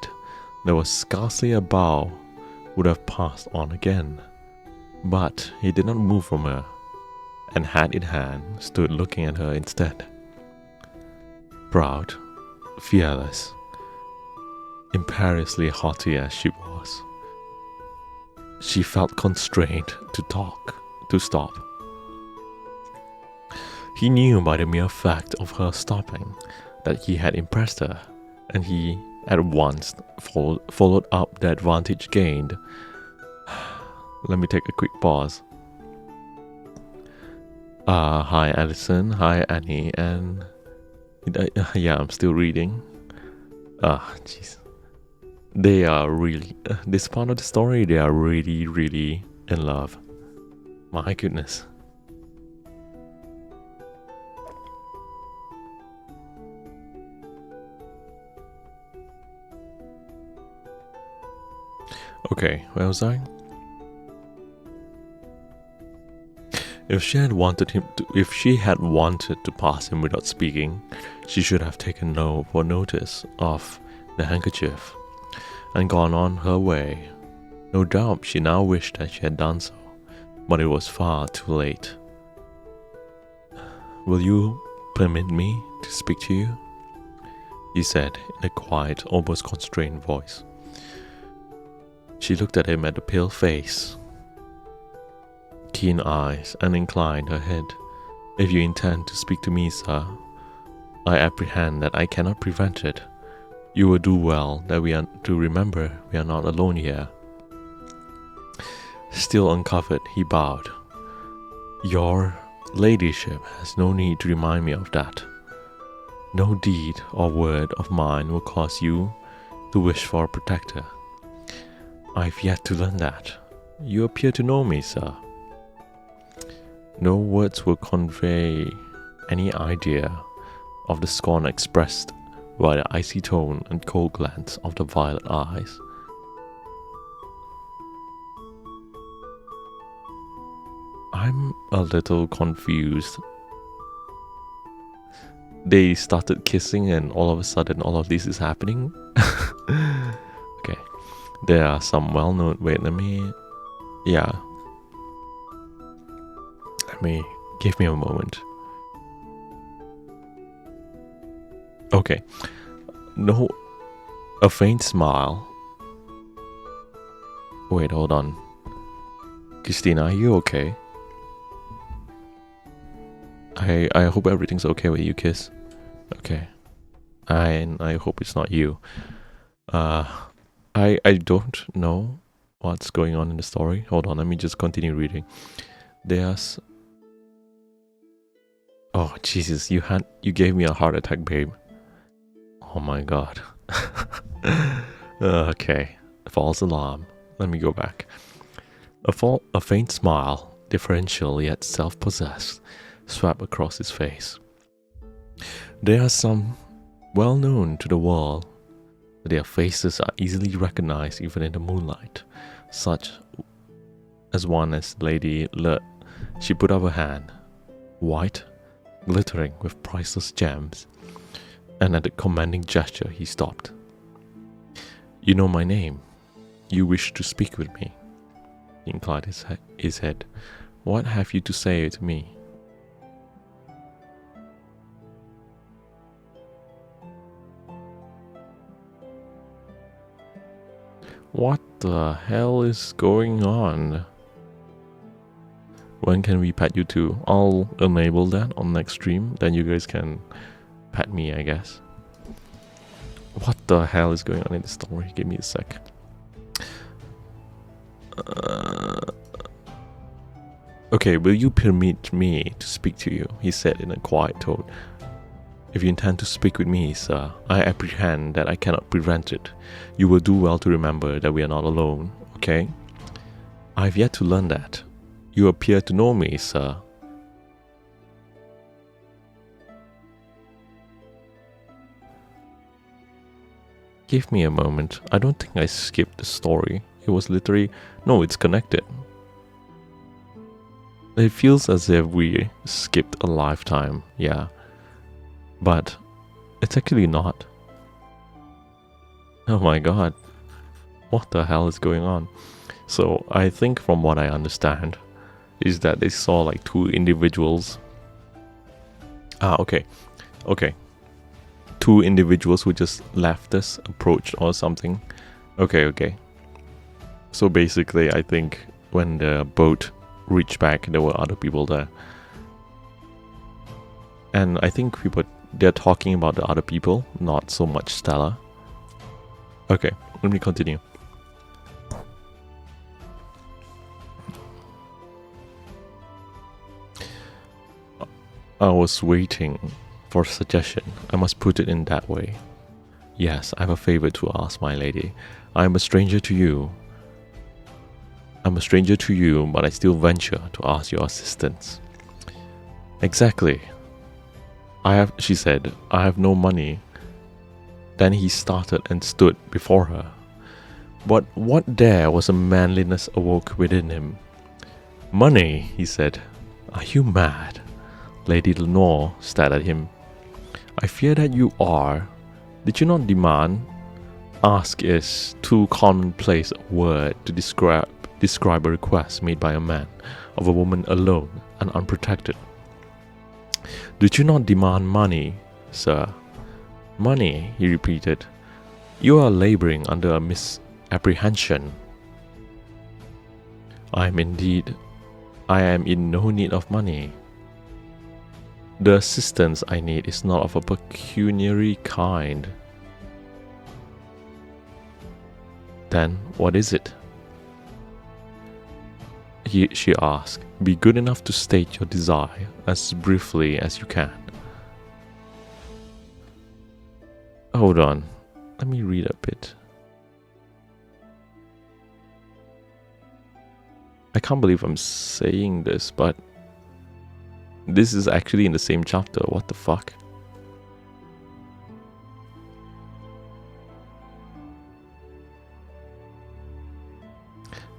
there was scarcely a bow would have passed on again. But he did not move from her, and hat in hand stood looking at her instead. Proud, fearless, imperiously haughty as she was, she felt constrained to stop. He knew by the mere fact of her stopping that he had impressed her, and he at once followed up the advantage gained. Let me take a quick pause. Hi Alison, hi Annie, and yeah, I'm still reading. Jeez. They are really, this part of the story, they are really, really in love. My goodness. Okay, where was I? If she had wanted to pass him without speaking, she should have taken no notice of the handkerchief and gone on her way. No doubt she now wished that she had done so, but it was far too late. "Will you permit me to speak to you?" he said in a quiet, almost constrained voice. She looked at him at the pale face, keen eyes, and inclined her head. "If you intend to speak to me, sir, I apprehend that I cannot prevent it. You will do well to remember we are not alone here." Still uncovered, he bowed. "Your ladyship has no need to remind me of that. No deed or word of mine will cause you to wish for a protector. I've yet to learn that. You appear to know me, sir. No words will convey any idea of the scorn expressed by the icy tone and cold glance of the violet eyes. I'm a little confused. They started kissing and all of a sudden all of this is happening? Okay. There are some well-known... Wait, yeah. Give me a moment. Okay. No, a faint smile. Wait, hold on. Christina, are you okay? I hope everything's okay with you, Kiss. Okay. And I hope it's not you. I don't know what's going on in the story. Hold on, let me just continue reading. There's... Oh, Jesus, you gave me a heart attack, babe. Oh my god. Okay. False alarm. Let me go back. A faint smile, differential yet self-possessed, swept across his face. There are some well known to the world. Their faces are easily recognized even in the moonlight, such as one as Lady She put up her hand, white, glittering with priceless gems, and at a commanding gesture he stopped. You know my name. You wish to speak with me. He inclined his head. What have you to say to me? What the hell is going on? When can we pet you too? I'll enable that on next stream. Then you guys can pet me, I guess. What the hell is going on in this story? Give me a sec. Okay, will you permit me to speak to you? He said in a quiet tone. If you intend to speak with me, sir, I apprehend that I cannot prevent it. You will do well to remember that we are not alone, okay? I have yet to learn that. You appear to know me, sir. Give me a moment. I don't think I skipped the story. It was literally... No, it's connected. It feels as if we skipped a lifetime, yeah. But it's actually not. Oh my god. What the hell is going on? So I think from what I understand is that they saw like two individuals. Okay. Two individuals who just left us, approached or something. Okay. So basically I think when the boat reached back, there were other people there. And I think they're talking about the other people, not so much Stella. Okay, let me continue. I was waiting for a suggestion. I must put it in that way. Yes, I have a favor to ask, my lady. I am a stranger to you. But I still venture to ask your assistance. Exactly. She said, I have no money. Then he started and stood before her. But what there was a manliness awoke within him. Money, he said. Are you mad? Lady Lenore stared at him. I fear that you are. Did you not demand? Ask is too commonplace a word to describe a request made by a man of a woman alone and unprotected. Did you not demand money, sir? Money, he repeated. You are laboring under a misapprehension. I am in no need of money. The assistance I need is not of a pecuniary kind. Then what is it? She asked. Be good enough to state your desire as briefly as you can. Hold on. Let me read a bit. I can't believe I'm saying this, but this is actually in the same chapter. What the fuck?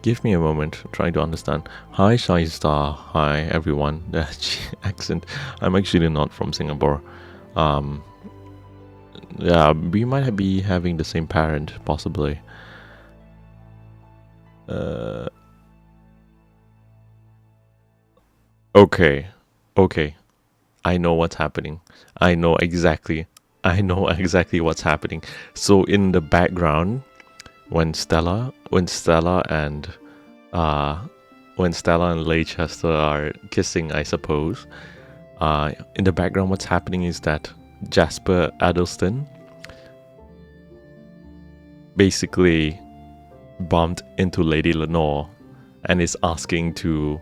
Give me a moment, trying to understand. Hi, Shy Star. Hi, everyone. That accent. I'm actually not from Singapore. Yeah, we might be having the same parent, possibly. Okay. I know what's happening. I know exactly what's happening. So in the background, when Stella and Leicester are kissing, I suppose, in the background what's happening is that Jasper Addleston basically bumped into Lady Lenore and is asking to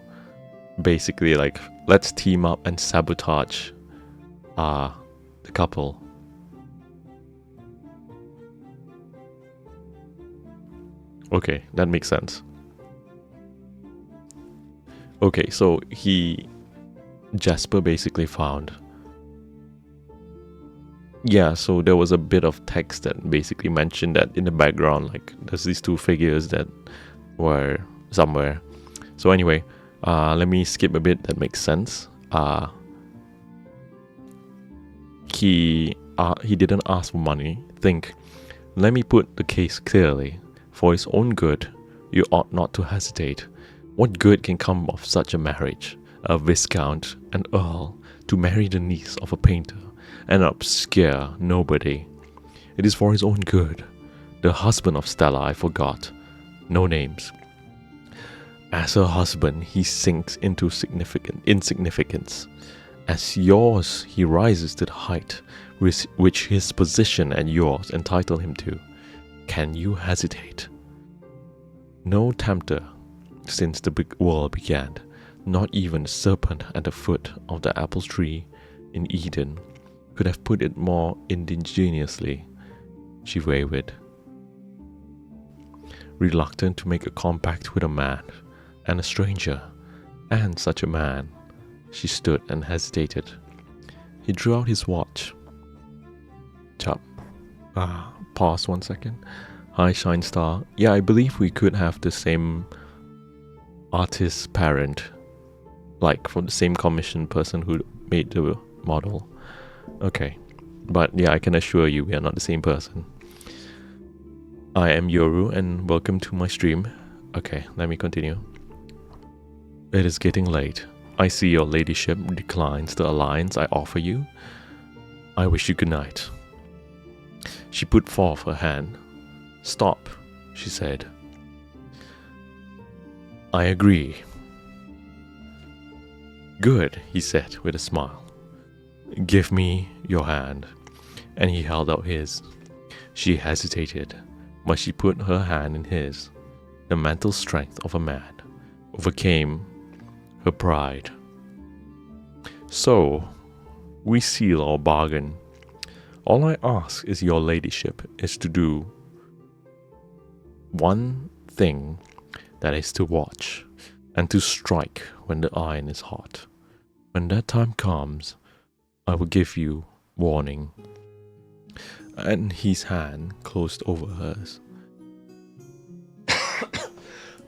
basically like, let's team up and sabotage the couple. Okay, that makes sense. Okay, so Jasper basically found... Yeah, so there was a bit of text that basically mentioned that in the background, like, there's these two figures that were somewhere. So anyway, Let me skip a bit that makes sense. He didn't ask for money. Think, let me put the case clearly. For his own good, you ought not to hesitate. What good can come of such a marriage? A viscount, an earl, to marry the niece of a painter, an obscure nobody. It is for his own good. The husband of Stella I forgot. No names. As her husband, he sinks into insignificance. As yours, he rises to the height which his position and yours entitle him to. Can you hesitate? No tempter, since the big world began, not even the serpent at the foot of the apple tree in Eden, could have put it more ingeniously, she wavered. Reluctant to make a compact with a man, and a stranger, and such a man, she stood and hesitated. He drew out his watch. Pause 1 second. Hi, Shine Star. Yeah, I believe we could have the same artist parent, like from the same commission person who made the model. Okay, but yeah, I can assure you we are not the same person. I am Yoru and welcome to my stream. Okay, let me continue. It is getting late. I see your ladyship declines the alliance I offer you. I wish you good night. She put forth her hand. Stop, she said. I agree. Good, he said with a smile. Give me your hand. And he held out his. She hesitated, but she put her hand in his. The mental strength of a man overcame her pride. So, we seal our bargain. All I ask is your ladyship is to do one thing, that is to watch, and to strike when the iron is hot. When that time comes, I will give you warning. And his hand closed over hers.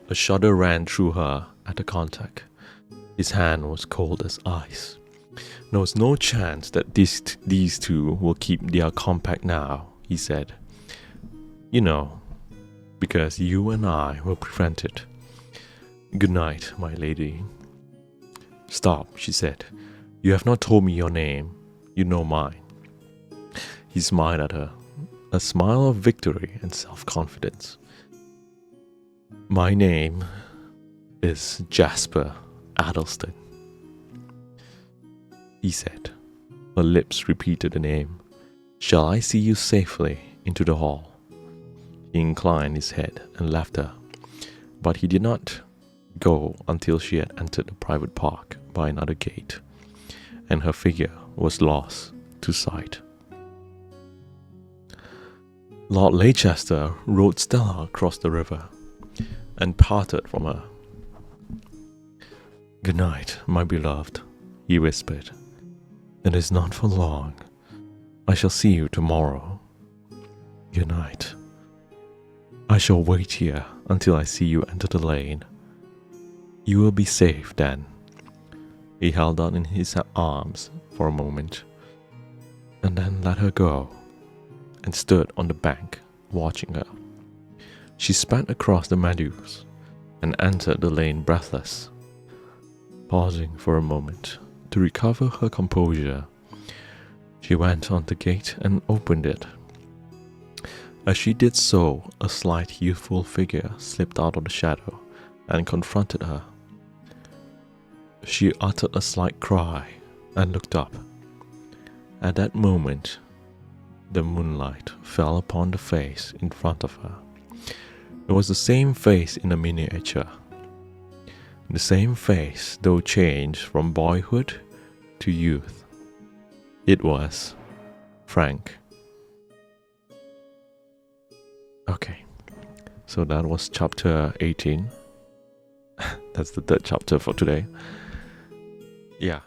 A shudder ran through her at the contact. His hand was cold as ice. There was no chance that these two will keep their compact now, he said. You know, because you and I will prevent it. Good night, my lady. Stop, she said. You have not told me your name. You know mine. He smiled at her, a smile of victory and self-confidence. My name is Jasper Addleston, he said. Her lips repeated the name. Shall I see you safely into the hall? He inclined his head and left her, but he did not go until she had entered the private park by another gate, and her figure was lost to sight. Lord Leicester rode Stella across the river and parted from her. Good night, my beloved, he whispered. It is not for long. I shall see you tomorrow. Good night. I shall wait here until I see you enter the lane. You will be safe then. He held out in his arms for a moment, and then let her go, and stood on the bank watching her. She sped across the meadows and entered the lane breathless. Pausing for a moment to recover her composure, she went on the gate and opened it. As she did so, a slight youthful figure slipped out of the shadow and confronted her. She uttered a slight cry and looked up. At that moment, the moonlight fell upon the face in front of her. It was the same face in the miniature. The same face, though changed from boyhood to youth. It was Frank. Okay, so that was chapter 18. That's the third chapter for today. Yeah.